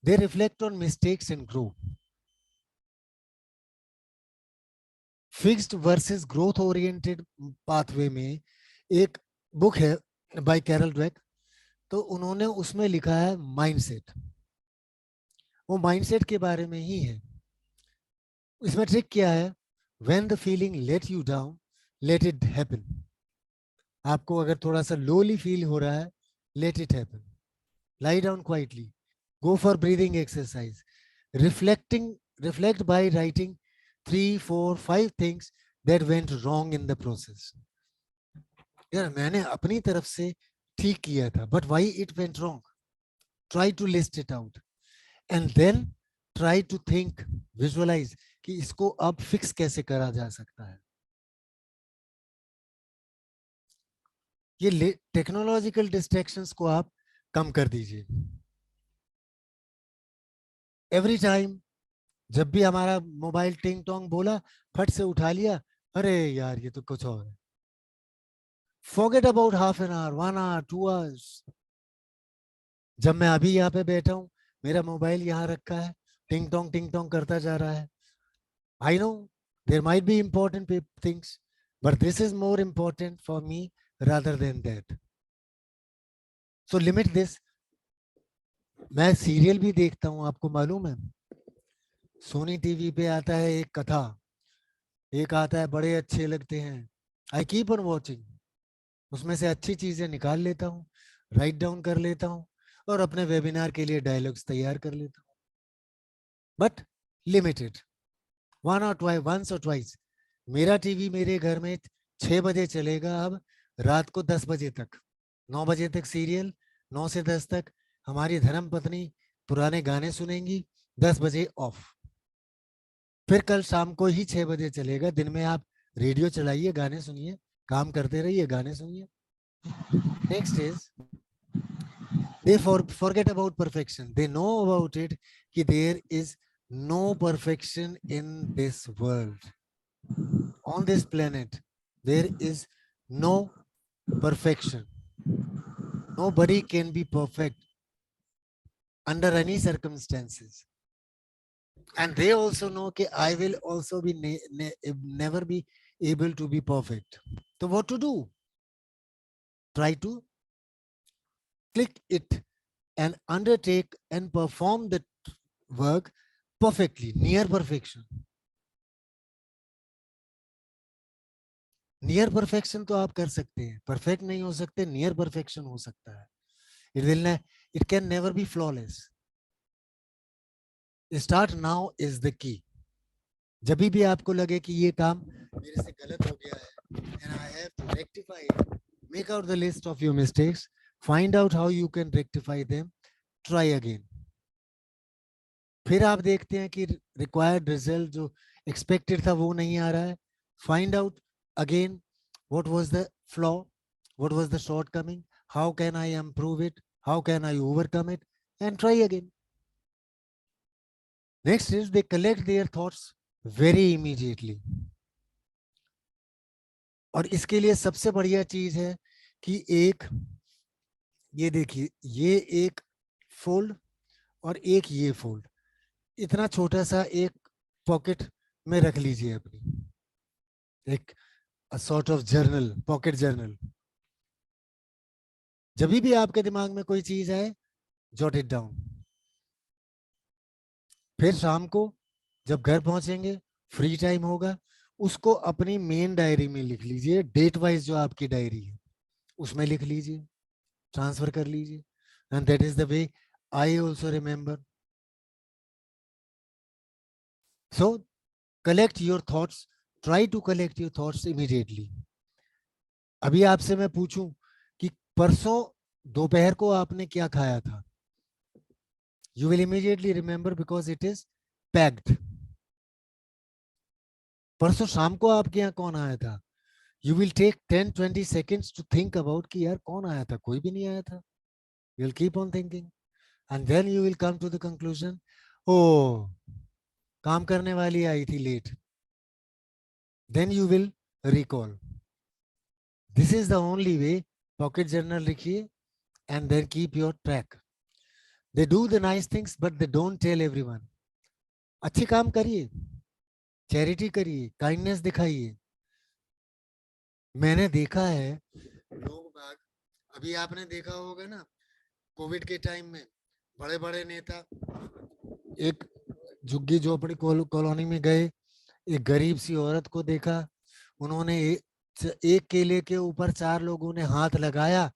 they reflect on mistakes and grow. Fixed versus growth oriented pathway में एक book है bye Carol Dweck, तो उन्होंने उसमें लिखा है mindset. वो mindset के बारे में ही है। इसमें ट्रिक क्या है, when the feeling let you down, let it happen. आपको अगर थोड़ा सा लोली फील हो रहा है, let it happen, lie down quietly, go for breathing exercise, reflect by writing 3, 4, 5 things that went wrong in the process. यार मैंने अपनी तरफ से ठीक किया था, but why it went wrong? Try to list it out and then try to think, visualize कि इसको अब फिक्स कैसे करा जा सकता है। ये टेक्नोलॉजिकल डिस्ट्रैक्शंस को आप कम कर दीजिए। एवरी टाइम जब भी हमारा मोबाइल टिंग टोंग बोला, फट से उठा लिया, अरे यार ये तो कुछ और है। Forget about half an hour, 1 hour, 2 hours. जब मैं अभी यहाँ पे बैठा हूँ, मेरा मोबाइल यहाँ रखा है, टिंग टोंग करता जा रहा है। I know there might be important things, but this is more important for me rather than that. So limit this. मैं सीरियल भी देखता हूँ, आपको मालूम है, सोनी टीवी पे आता है एक कथा, एक आता है, बड़े अच्छे लगते हैं, आई कीप ऑन वॉचिंग। उसमें से अच्छी चीजें निकाल लेता हूँ, राइट डाउन कर लेता हूँ और अपने वेबिनार के लिए डायलॉग्स तैयार कर लेता हूँ, बट लिमिटेड, वंस और ट्वाइस। मेरा टीवी मेरे घर में 6 बजे चलेगा, अब रात को 10 बजे तक, 9 बजे तक सीरियल, 9 से 10 तक हमारी धर्म पत्नी पुराने गाने सुनेंगी, 10 बजे ऑफ। फिर कल शाम को ही 6 बजे चलेगा। दिन में आप रेडियो चलाइए, गाने सुनिए, काम करते रहिए, गाने सुनिए। Next is they forget about perfection. They know about it कि there is no perfection in this world, on this planet. There is no perfection. Nobody can be perfect under any circumstances. And they also know कि I will also be never be able to be perfect. So what to do? Try to click it and undertake and perform the work perfectly, near perfection. Near perfection तो आप कर सकते हैं, perfect नहीं हो सकते, near perfection हो सकता है। It can never be flawless, start now is the key. जब भी आपको लगे कि ये काम मेरे से गलत हो गया है and I have to rectify it, make out the list of your mistakes, find out how you can rectify them, try again. फिर आप देखते हैं कि रिक्वायर्ड रिजल्ट जो एक्सपेक्टेड था वो नहीं आ रहा है, find out again what was the flaw, what was the shortcoming, how can I improve it, how can I overcome it, and try again. Next is they collect their thoughts very immediately. और इसके लिए सबसे बढ़िया चीज है कि एक ये देखिए, ये एक फोल्ड और एक ये फोल्ड, इतना छोटा सा एक पॉकेट में रख लीजिए अपनी, एक sort of journal, pocket journal. जब भी आपके दिमाग में कोई चीज आए, जॉट इट डाउन. फिर शाम को जब घर पहुंचेंगे, फ्री टाइम होगा, उसको अपनी मेन डायरी में लिख लीजिए, डेट वाइज जो आपकी डायरी है उसमें लिख लीजिए, ट्रांसफर कर लीजिए. And that is the way I also remember. So collect your thoughts, try to collect your thoughts immediately. अभी आपसे मैं पूछूं कि परसों दोपहर को आपने क्या खाया था, you will immediately remember because it is packed. परसों शाम को आपके यहाँ कौन आया था, you will take 10-20 seconds to think about कि यार कौन आया था, कोई भी नहीं आया था. You will keep on thinking and then you will come to the conclusion, oh, काम करने वाली आई थी late. Then you will recall. This is the only way. Pocket journal लिखिए and then keep your track. They do the nice things but they don't tell everyone. अच्छे काम करिए, charity करिए, kindness दिखाइए. मैंने देखा है लोग बाग, अभी आपने देखा होगा ना कोविड के टाइम में बड़े बड़े नेता एक झुग्गी झोपड़ी कॉलोनी में गए, एक गरीब सी औरत को देखा, उन्होंने एक केले के ऊपर 4 लोगों ने हाथ लगाया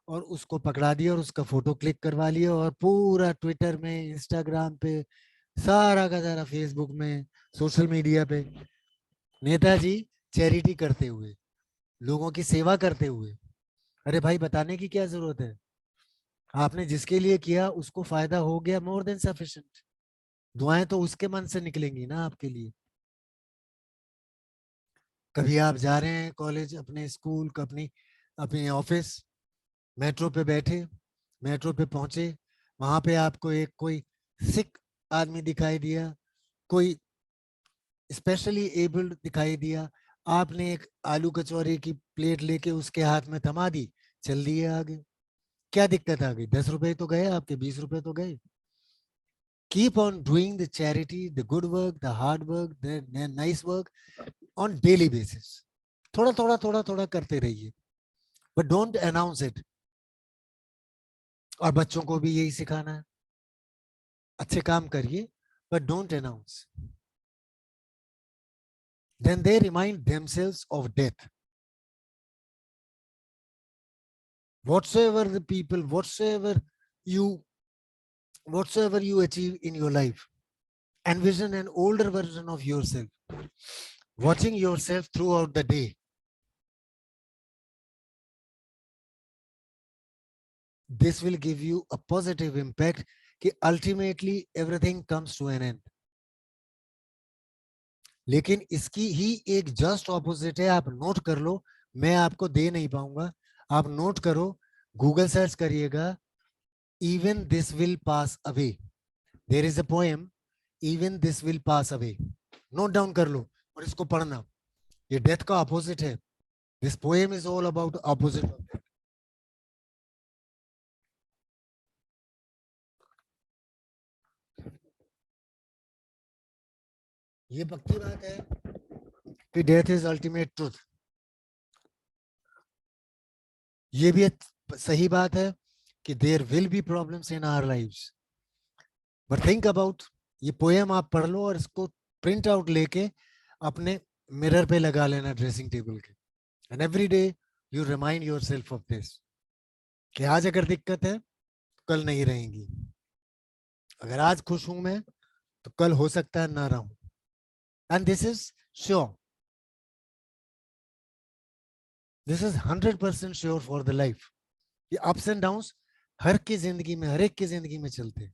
और उसको पकड़ा दिया और उसका फोटो क्लिक करवा लिया और पूरा ट्विटर में, इंस्टाग्राम पे, सारा का सारा फेसबुक में, सोशल मीडिया पे नेताजी चैरिटी करते हुए, लोगों की सेवा करते हुए. अरे भाई बताने की क्या जरूरत है, आपने जिसके लिए किया उसको फायदा हो गया, मोर देन सफिशिएंट. दुआएं तो उसके मन से निकलेंगी ना आपके लिए. कभी आप जा रहे हैं कॉलेज, अपने स्कूल, अपनी अपने ऑफिस, मेट्रो पे बैठे, मेट्रो पे पहुंचे, वहां पे आपको एक कोई सिक आदमी दिखाई दिया, कोई स्पेशली एबल्ड दिखाई दिया, आपने एक आलू कचौरी की प्लेट लेके उसके हाथ में थमा दी, चल दिए आगे. क्या दिक्कत आ गई, 10 रुपए तो गए आपके, 20 रुपए तो गए. Keep on doing the charity, the good work, the hard work, the nice work on daily basis. थोड़ा थोड़ा थोड़ा थोड़ा करते रहिए, बट डोंट अनाउंस इट. और बच्चों को भी यही सिखाना है, अच्छे काम करिए but don't announce. Then they remind themselves of death. Whatsoever the people, you whatsoever you achieve in your life, envision an older version of yourself, watching yourself throughout the day. This will give you a positive impact कि ultimately everything comes to an end. लेकिन इसकी ही एक just opposite है, आप note कर लो, मैं आपको दे नहीं पाऊंगा, आप नोट करो, गूगल सर्च करिएगा, even this will pass away. There is a poem, even this will pass away. Note down कर लो और इसको पढ़ना, ये डेथ का अपोजिट है. This poem is all about opposite of death. ये पक्की बात है कि डेथ इज अल्टीमेट ट्रूथ. ये भी सही बात है कि there will be problems in our lives, but think about, ये पोएम आप पढ़ लो और इसको प्रिंट आउट लेके अपने मिरर पे लगा लेना, ड्रेसिंग टेबल के, and every day you remind yourself of this कि आज अगर दिक्कत है कल नहीं रहेंगी. अगर आज खुश हूं मैं तो कल हो सकता है ना रहूं. And this is sure. This is 100% sure for the life. ये ups and downs हर की जिंदगी में, हर एक की जिंदगी में चलते हैं.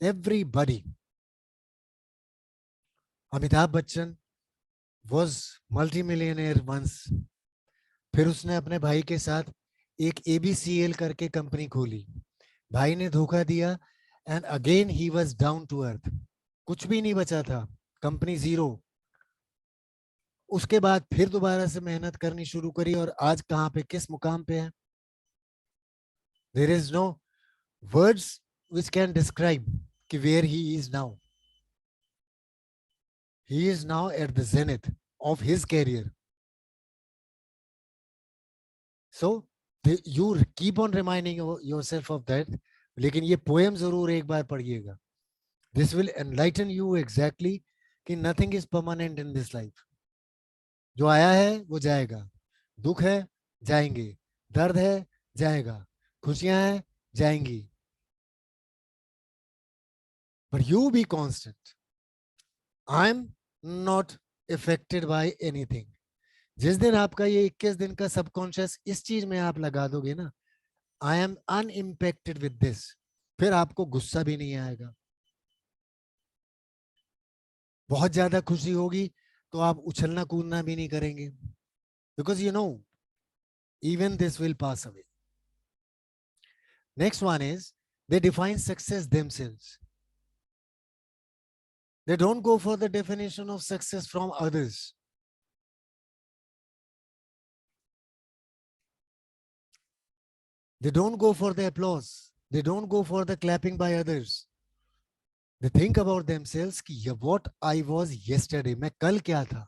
Everybody. Amitabh Bachchan was multimillionaire once. फिर उसने अपने भाई के साथ एक ABCL करके कंपनी खोली. भाई ने धोखा दिया and again he was down to earth. कुछ भी नहीं बचा था, कंपनी जीरो. उसके बाद फिर दोबारा से मेहनत करनी शुरू करी और आज कहां पे, किस मुकाम पे है. There is no words which can describe कि where he is now. He is now at the zenith of his career. So you keep on reminding yourself of that. लेकिन ये पोएम जरूर एक बार पढ़िएगा. This will enlighten you exactly कि nothing is permanent in this life. जो आया है वो जाएगा. दुख है जाएंगे, दर्द है जाएगा, खुशियां हैं जाएंगी. But you be constant. I'm not affected by anything. जिस दिन आपका ये 21 दिन का सबकॉन्शियस इस चीज में आप लगा दोगे ना, आई एम अनइम्पैक्टेड विद दिस, फिर आपको गुस्सा भी नहीं आएगा. बहुत ज्यादा खुशी होगी तो आप उछलना कूदना भी नहीं करेंगे. Because you know even this will pass away. Next one is they define success themselves. They don't go for the definition of success from others. They don't go for the applause. They don't go for the clapping by others. They think about themselves कि what I was yesterday, मैं कल क्या था,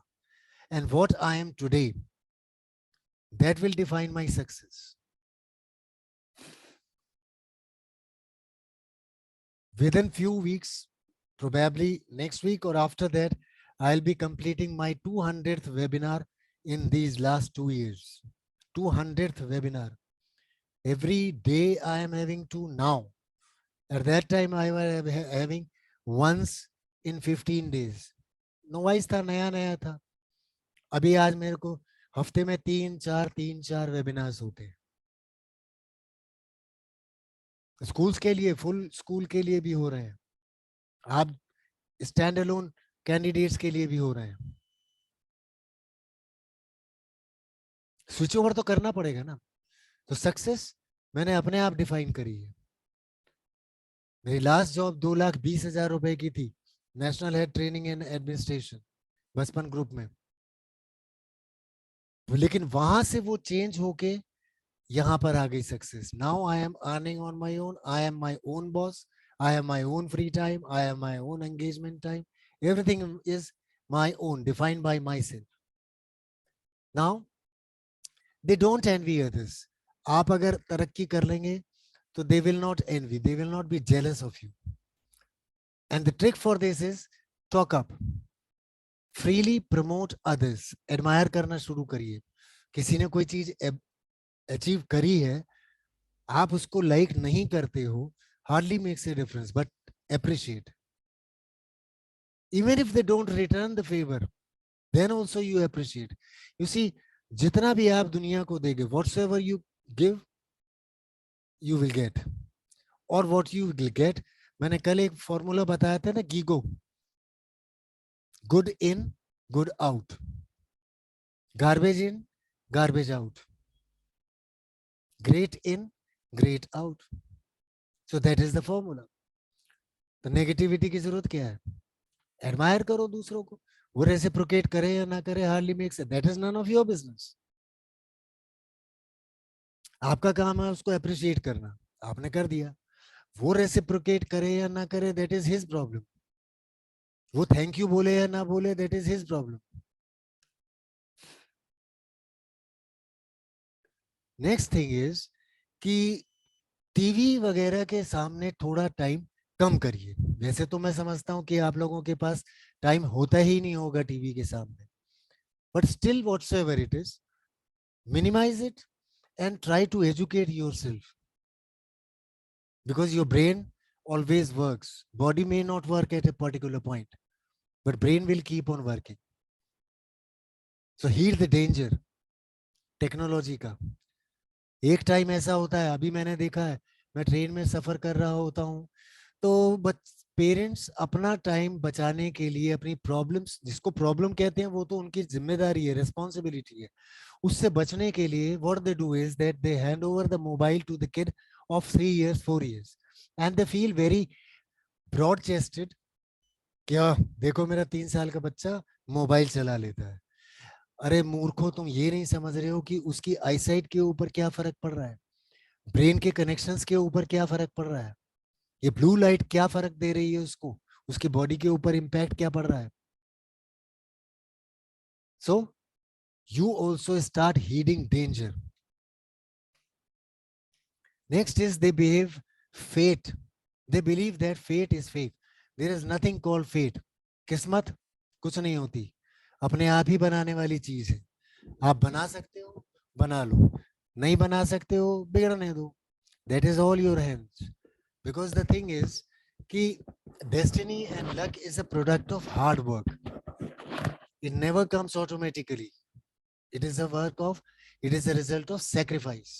and what I am today. That will define my success. Within few weeks, probably next week or after that, I'll be completing my 200th webinar in these last 2 years. 200th webinar. Every day I am having two now. At that time I was having once in 15 days. Novice था, नया नया था. अभी आज मेरे को हफ्ते में 3-4 वेबिनार्स होते हैं. स्कूल्स के लिए, फुल स्कूल के लिए भी हो रहे हैं. आप स्टैंड अलोन कैंडिडेट्स के लिए भी हो रहे हैं. स्विच ओवर तो करना पड़ेगा ना. तो सक्सेस मैंने अपने आप डिफाइन करी है. मेरी लास्ट जॉब 2,20,000 रुपए की थी, national head training and administration, बचपन ग्रुप में. लेकिन वहां से वो चेंज होके यहाँ पर आ गई success. Now I am earning on my own. I am my own boss. I have my own free time. I have my own engagement time. Everything is my own, defined by my self. Now they don't envy others. आप अगर तरक्की कर लेंगे तो they will not envy, they will not be jealous of you. And the trick for this is talk up, freely promote others. Admire करना शुरू करिए. किसी ने कोई चीज अचीव करी है, आप उसको लाइक नहीं करते हो, hardly makes a difference, but appreciate. Even if they don't return the favor, then also you appreciate. You see, जितना भी आप दुनिया को देंगे, whatsoever you give, you will get. और what you will get, मैंने कल एक फॉर्मूला बताया था ना, GIGO. Good in good out, garbage in garbage out, great in great out. So that is the formula. तो नेगेटिविटी की जरूरत क्या है? एडमायर करो दूसरों को. वो रेसिप्रोकेट करे या ना करे, hardly makes it. That is none of your business. आपका काम है उसको अप्रिशिएट करना, आपने कर दिया. वो रेसिप्रोकेट करे या ना करे, दैट इज हिज प्रॉब्लम. वो थैंक यू बोले या ना बोले, that is his problem. Next thing is कि टीवी वगैरह के सामने थोड़ा टाइम कम करिए. वैसे तो मैं समझता हूं कि आप लोगों के पास टाइम होता ही नहीं होगा टीवी के सामने, but still whatsoever it is, minimize it and try to educate yourself, because your brain always works. Body may not work at a particular point, but brain will keep on working. So heed the danger. Technology का एक time ऐसा होता है, अभी मैंने देखा है, मैं ट्रेन में सफर कर रहा होता हूँ, तो पेरेंट्स अपना टाइम बचाने के लिए अपनी प्रॉब्लम्स, जिसको प्रॉब्लम कहते हैं वो तो उनकी जिम्मेदारी है, रिस्पॉन्सिबिलिटी है, उससे बचने के लिए what they do is that they hand over the mobile to the kid of 3 years 4 years and they feel very broad chested. क्या देखो मेरा 3 साल का बच्चा मोबाइल चला लेता है। अरे मूर्खो, तुम ये नहीं समझ रहे हो कि उसकी आईसाइट के ऊपर क्या फर्क पड़ रहा है, ब्रेन के कनेक्शंस के ऊपर क्या फर्क पड़ रहा है, ये ब्लू लाइट क्या फर्क दे रही है उसको, उसकी बॉडी के ऊपर इम्पैक्ट क्या पड़ रहा है। So you also start heading danger. Next is they behave fate. They believe that fate is fate. There is nothing called fate. किस्मत कुछ नहीं होती, अपने आप ही बनाने वाली चीज है। आप बना सकते हो, बना लो, नहीं बना सकते हो, बिगड़ने दो। That is all your hands. Because the thing is कि destiny and luck is a product of hard work. It never comes automatically. It is a work of, it is a result of sacrifice.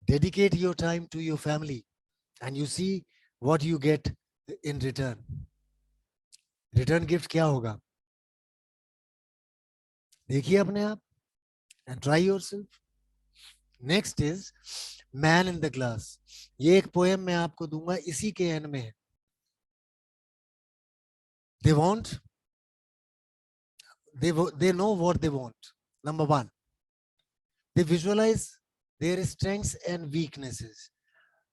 Dedicate your time to your family and you see what you get in return. Return gift क्या होगा, देखिए अपने आप and try yourself. Next is man in the glass. ये एक poem मैं आपको दूंगा, इसी के एंड में है। They want, they know what they want. Number one, they visualize their strengths and weaknesses,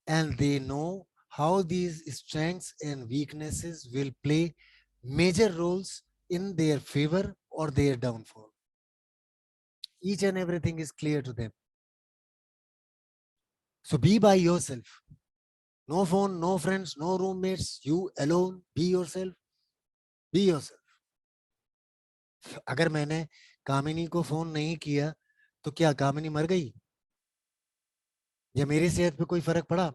and they know how these strengths and weaknesses will play major roles in their favor or their downfall. Each and everything is clear to them. So be by yourself. No phone, no friends, no roommates, you alone. Be yourself. Be yourself. अगर मैंने कामिनी को phone नहीं किया तो क्या कामिनी मर गई, या मेरी सेहत पे कोई फर्क पड़ा?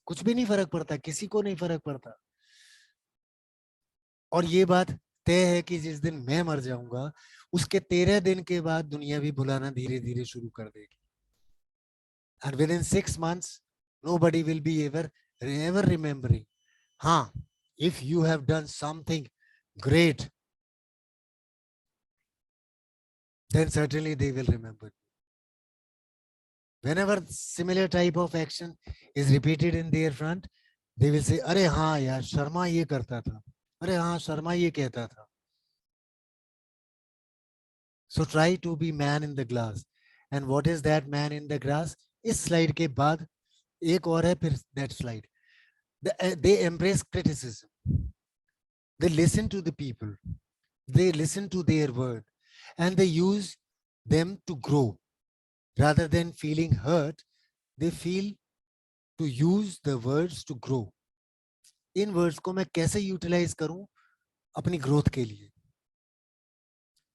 कुछ भी नहीं फर्क पड़ता, किसी को नहीं फर्क पड़ता। और ये बात तय है कि जिस दिन मैं मर जाऊंगा उसके 13 दिन के बाद दुनिया भी बुलाना धीरे धीरे शुरू कर देगी। And with in 6 months nobody will be ever remembering. हाँ, if you have done something great, then certainly they will remember. Whenever similar type of action is repeated in their front, they will say, अरे हाँ यार, शर्मा ये करता था, अरे हाँ शर्मा ये कहता था। So try to be man in the glass. And what is that man in the glass? इस स्लाइड के बाद एक और है, फिर that slide. They embrace criticism. They listen to the people. They listen to their word, and they use them to grow. Rather than feeling hurt, they feel to use the words to grow. In words को मैं कैसे utilise करूं अपनी growth के लिए?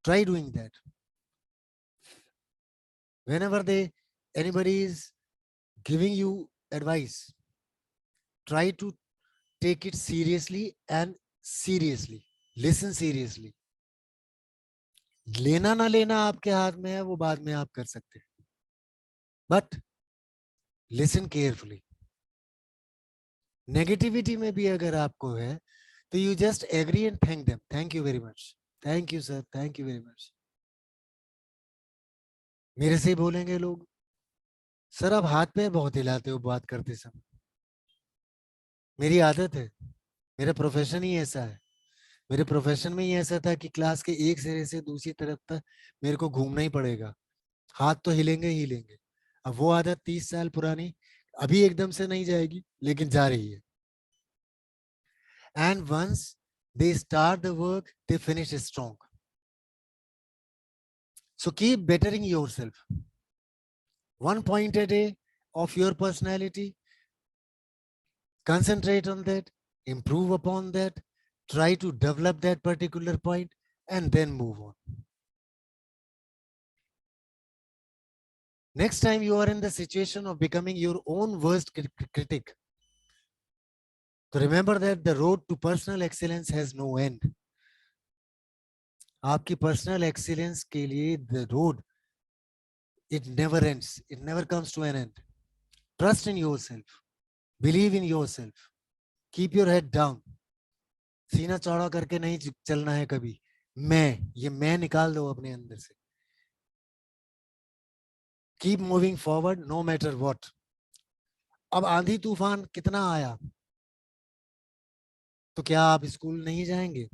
Try doing that. Whenever anybody is giving you advice, try to take it seriously and seriously. Listen seriously. लेना ना लेना आपके हाथ में है, वो बाद में आप कर सकते हैं, बट लिसन केयरफुली। नेगेटिविटी में भी अगर आपको है तो you just agree and thank them, thank you very much, thank you sir, thank you very much. मेरे से बोलेंगे लोग, सर आप हाथ पे बहुत हिलाते हो बात करते समय। मेरी आदत है, मेरा प्रोफेशन ही ऐसा है। मेरे प्रोफेशन में ही ऐसा था कि क्लास के एक सिरे से दूसरी तरफ तक मेरे को घूमना ही पड़ेगा, हाथ तो हिलेंगे ही हिलेंगे। अब वो आदत 30 साल पुरानी अभी एकदम से नहीं जाएगी, लेकिन जा रही है। And once they start the work they finish strong. So keep bettering yourself, 1 point a day of your personality. Concentrate on that, improve upon that, try to develop that particular point, and then move on. Next time you are in the situation of becoming your own worst critic, तो remember that the road to personal excellence has no end. आपकी personal excellence के लिए the road, it never ends, it never comes to an end. Trust in yourself, believe in yourself, keep your head down. सीना चौड़ा करके नहीं चलना है कभी. मैं निकाल दो अपने अंदर से. Keep moving forward no matter what. अब आंधी तूफान कितना आया तो क्या आप स्कूल नहीं जाएंगे?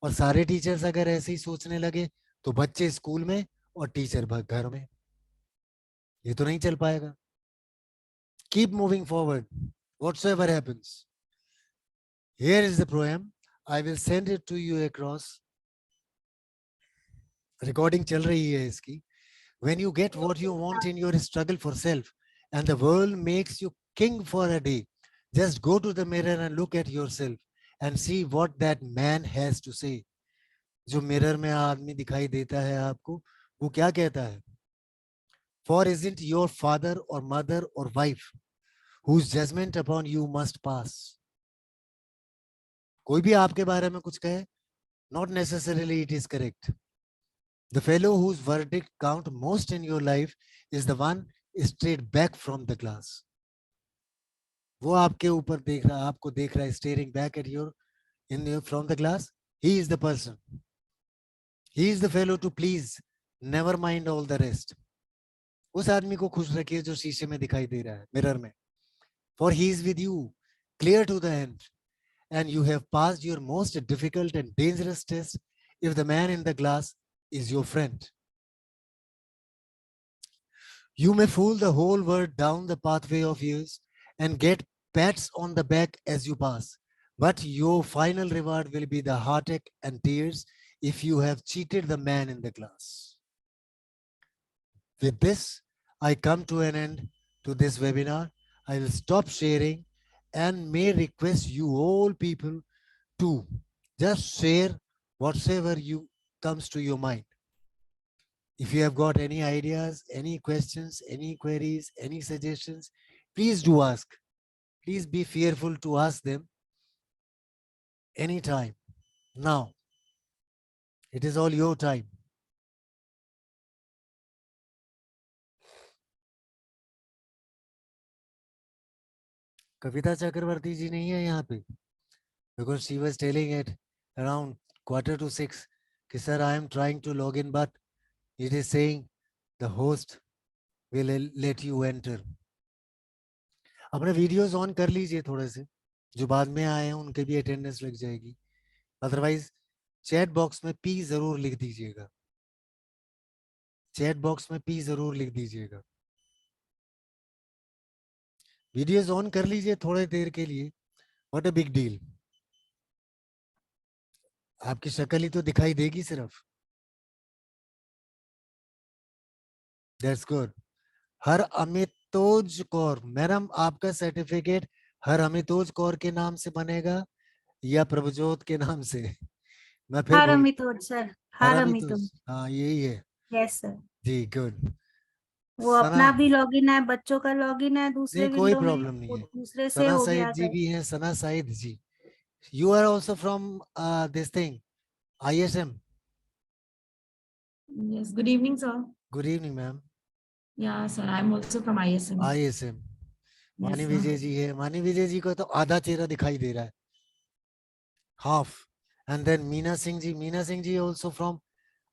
और सारे टीचर्स अगर ऐसे ही सोचने लगे तो बच्चे स्कूल में और टीचर घर में. ये तो नहीं चल पाएगा. Keep moving forward whatsoever happens. Here is the poem. I will send it to you across. Recording चल रही है इसकी. When you get what you want in your struggle for self and the world makes you king for a day, just go to the mirror and look at yourself and see what that man has to say. जो mirror में आदमी दिखाई देता है आपको, वो क्या कहता है? For isn't your father or mother or wife whose judgment upon you must pass? कोई भी आपके बारे में कुछ कहे, not necessarily it is correct. The fellow whose verdict count most in your life is the one straight back from the class. वो आपके ऊपर देख रहा, आपको देख रहा है, staring back at your from the class. He is the person. He is the fellow to please. Never mind all the rest. उस आदमी को खुश रखिए जो शीशे में दिखाई दे रहा है, मिरर में. For he is with you, clear to the end, and you have passed your most difficult and dangerous test if the man in the glass is your friend. You may fool the whole world down the pathway of years and get pats on the back as you pass, but your final reward will be the heartache and tears if you have cheated the man in the glass. With this, I come to an end to this webinar. I will stop sharing and may request you all people to just share whatsoever you comes to your mind. If you have got any ideas, any questions, any queries, any suggestions, please do ask. Please be fearful to ask them anytime. Now, it is all your time. कविता चक्रवर्ती जी नहीं है यहाँ पे, because she was telling it around 5:45 कि sir I am trying to log in but it is saying the host will let you enter. अपने videos on कर लीजिए थोड़े से, जो बाद में आए हैं उनके भी अटेंडेंस लग जाएगी. अदरवाइज चैट बॉक्स में पी जरूर लिख दीजिएगा. चैट बॉक्स में पी जरूर लिख दीजिएगा. वीडियोस ऑन कर लीजिए थोड़ी देर के लिए. What a big deal. आपकी शक्ल ही तो दिखाई देगी सिर्फ. That's good. Her Amitoj Kaur madam, आपका सर्टिफिकेट हर अमितोज कौर के नाम से बनेगा या प्रभजोत के नाम से? मैं फिर हर अमितोज सर, हर अमितोज. हाँ यही है. Yes sir. जी गुड. वो अपना भी लॉगिन है, बच्चों का लॉगिन है दूसरे नहीं कोई विंडो में, प्रॉब्लम नहीं वो है. दूसरे से सना हो साइद गया जी भी हैं. Sana Sayeed ji, you are also from this thing ISM. Yes, good evening, sir. Good evening ma'am. Yeah, sir, I'm also from ISM. ISM. Yes, मानी sir. विजय जी है. मानी विजय जी को तो आधा चेहरा दिखाई दे रहा है, half. And then Meena Singh ji also from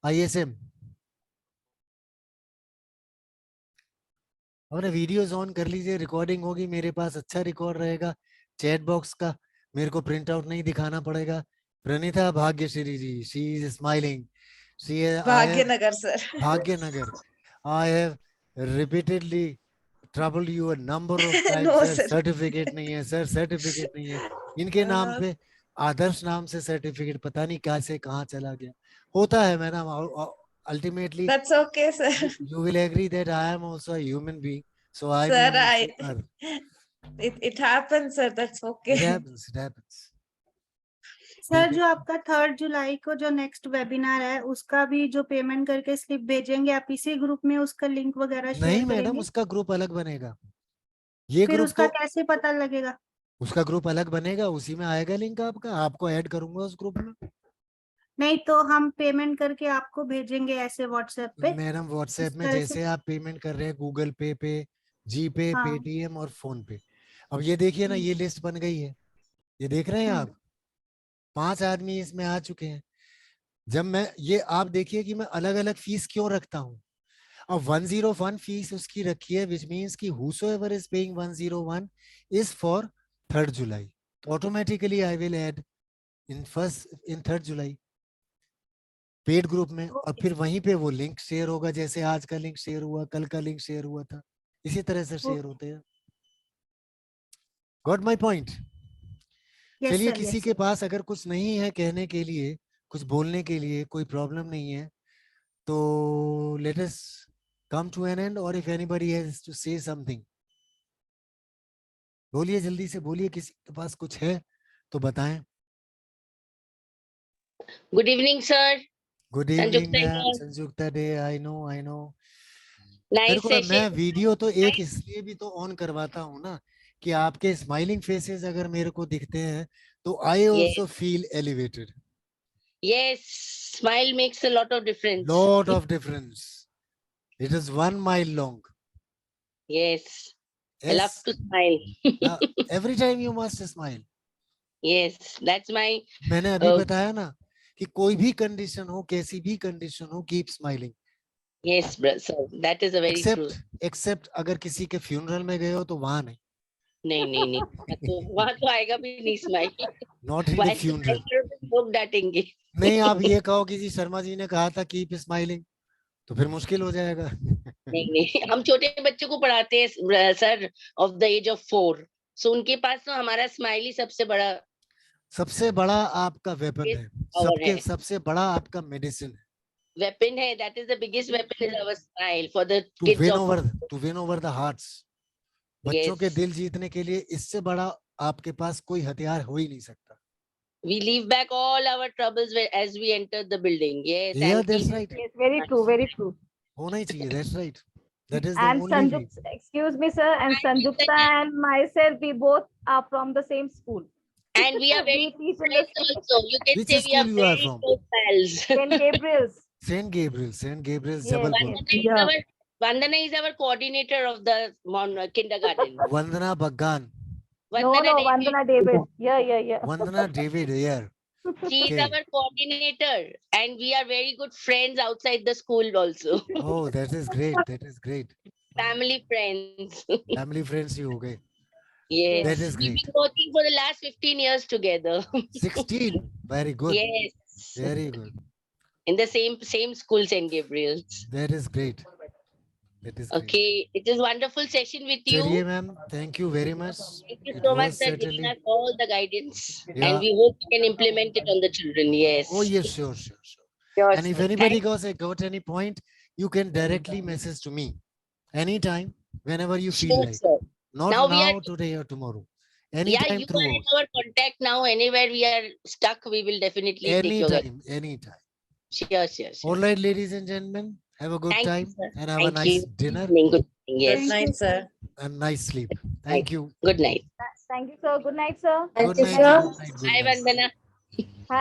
ISM. अपने वीडियोस ऑन कर लीजिए, रिकॉर्डिंग होगी मेरे पास, अच्छा रिकॉर्ड रहेगा. चैट बॉक्स का मेरे को प्रिंट आउट नहीं दिखाना पड़ेगा. Praneeta Bhagyashree ji, she is smiling. She Bhagyanagar sir. Bhagyanagar. I have repeatedly troubled you a number of times. No, sir sir. Certificate नहीं है, सर सर्टिफिकेट नहीं है. इनके नाम पे आदर्श नाम से सर्टिफिकेट पता नहीं कैसे कहाँ चला गया. होता है madam. Ultimately That's okay, sir. you will agree that I am also a human being, so I Sir, may it happens, sir. That's okay. it happens. Sir जो आपका 3 जुलाई को जो नेक्स्ट वेबिनार है उसका भी जो पेमेंट करके स्लिप भेजेंगे आप, इसी ग्रुप में उसका लिंक वगैरह शेयर नहीं करेंगे? मैडम, उसका ग्रुप अलग बनेगा. ये फिर ग्रुप उसका तो कैसे पता लगेगा? उसका ग्रुप अलग बनेगा, उसी में आएगा लिंक आपका, आपको ऐड करूंगा उस ग्रुप में। नहीं तो हम पेमेंट करके आपको भेजेंगे ऐसे व्हाट्सएप पे। मैडम व्हाट्सएप इस में तरह से जैसे आप पेमेंट कर रहे हैं गूगल पे, जी पे, हाँ। पेटीएम और फोन पे, अब ये देखिए ना, ये लिस्ट बन गई है, ये देख रहे हैं आप, 5 आदमी इसमें आ चुके हैं। जब मैं ये आप देखिए कि मैं अलग अलग फीस क्यों रखता हूँ। अब 101 फीस उसकी रखी है, विच मीन्स कि whosoever is paying 101 is for 3rd July. Automatically I will add in 3rd July paid group में, और फिर वहीं पे वो लिंक शेयर होगा, जैसे आज का लिंक शेयर हुआ, कल का लिंक शेयर हुआ था, इसी तरह से शेयर होते हैं। Got my point? यस चलिए, सर, किसी यस के पास अगर कुछ नहीं है कहने के लिए, कुछ बोलने के लिए, कोई प्रॉब्लम नहीं है, तो let us come to an end, और if anybody has to say something, बोलिए, जल्दी से बोलिए, किसी के पास कुछ है तो बताएं। Good evening, sir. Good evening Sanjukta ma'am, here. Sanjukta day, I know I know. मेरे Nice को मैं session. वीडियो तो एक इसलिए भी तो ऑन करवाता हूँ ना, कि आपके स्माइलिंग फेसेस अगर मेरे को दिखते हैं तो आई Yes. Also feel elevated. Yes, smile makes a lot of difference. Lot of difference, it is 1 mile long. Yes, I love to smile. Every time you must smile. Yes, that's my. मैंने अभी Uh, बताया ना कि कोई भी condition हो, कैसी भी कंडीशन हो, keep smiling. yes, sir. That is a very true. Except अगर किसी के फ्यूनरल में गए हो तो वहां नहीं। नहीं तो वहाँ तो आएगा भी नहीं smile. Not in the While funeral. smile करोगे तो लोग डांटेंगे. नहीं, आप ये कहो कि जी शर्मा जी ने कहा था कीप स्माइलिंग, तो फिर मुश्किल हो जाएगा। नहीं हम छोटे बच्चों को पढ़ाते हैं sir, of the age of 4. So उनके पास तो हमारा स्माइल ही सबसे बड़ा सबसे बड़ा आपका वेपन है, power है. सबसे बड़ा आपका मेडिसिन है, Weapon है, that is the biggest weapon is our smile for the two kids win of. Over the hearts. बच्चों के Yes. दिल जीतने के लिए इससे बड़ा आपके पास कोई हथियार हो ही नहीं सकता। We leave back all our troubles as we enter the building. Yes, Yeah, and that's keep right. Yes, very true, very true. होना ही चाहिए, that's right. That is the And only way. excuse me, sir, and And you Sanjukta and myself, we both are from the same school. and we are very We teach good in the friends also. You can Which say we school are you are very from? close pals. St. Gabriel's. St. Gabriel's, Yes, Jabalpur. yes. Vandana is our coordinator of the kindergarten. Vandana Baggan, No, Vandana Devi, Vandana David. Yeah. Vandana David here. she is Okay. our coordinator, and we are very good friends outside the school also. Oh, that is great. That is great. Family friends. Family friends ही हो गए. Yes. That is We've great. been working for the last 15 years together. 16. Very good. Yes. Very good. In the same school, St. Gabriel's. That is great. That is great. Okay, it is wonderful session with you. चलिए ma'am, thank you very much. Thank you It so much was for giving certainly. us all the guidance, Yeah. and we hope we can implement it on the children. Yes. Oh yes, sure. Sure, And if sir. anybody got any point, you can directly message to me anytime, whenever you feel Sure, like. sir. Not Now now, we are- today or tomorrow. Yeah, Anytime you are throughout. in our contact now. Anywhere we are stuck, we will definitely take your guidance. Anytime. Sure. All right, ladies and gentlemen, have a good Thank you, time sir. and have a Thank nice you. dinner Good evening. Yes. Good night, sir. and nice sleep. Thank you. Good night. Thank you, sir. Good night, sir. Good night. Good night. Good Bye, night. Vandana.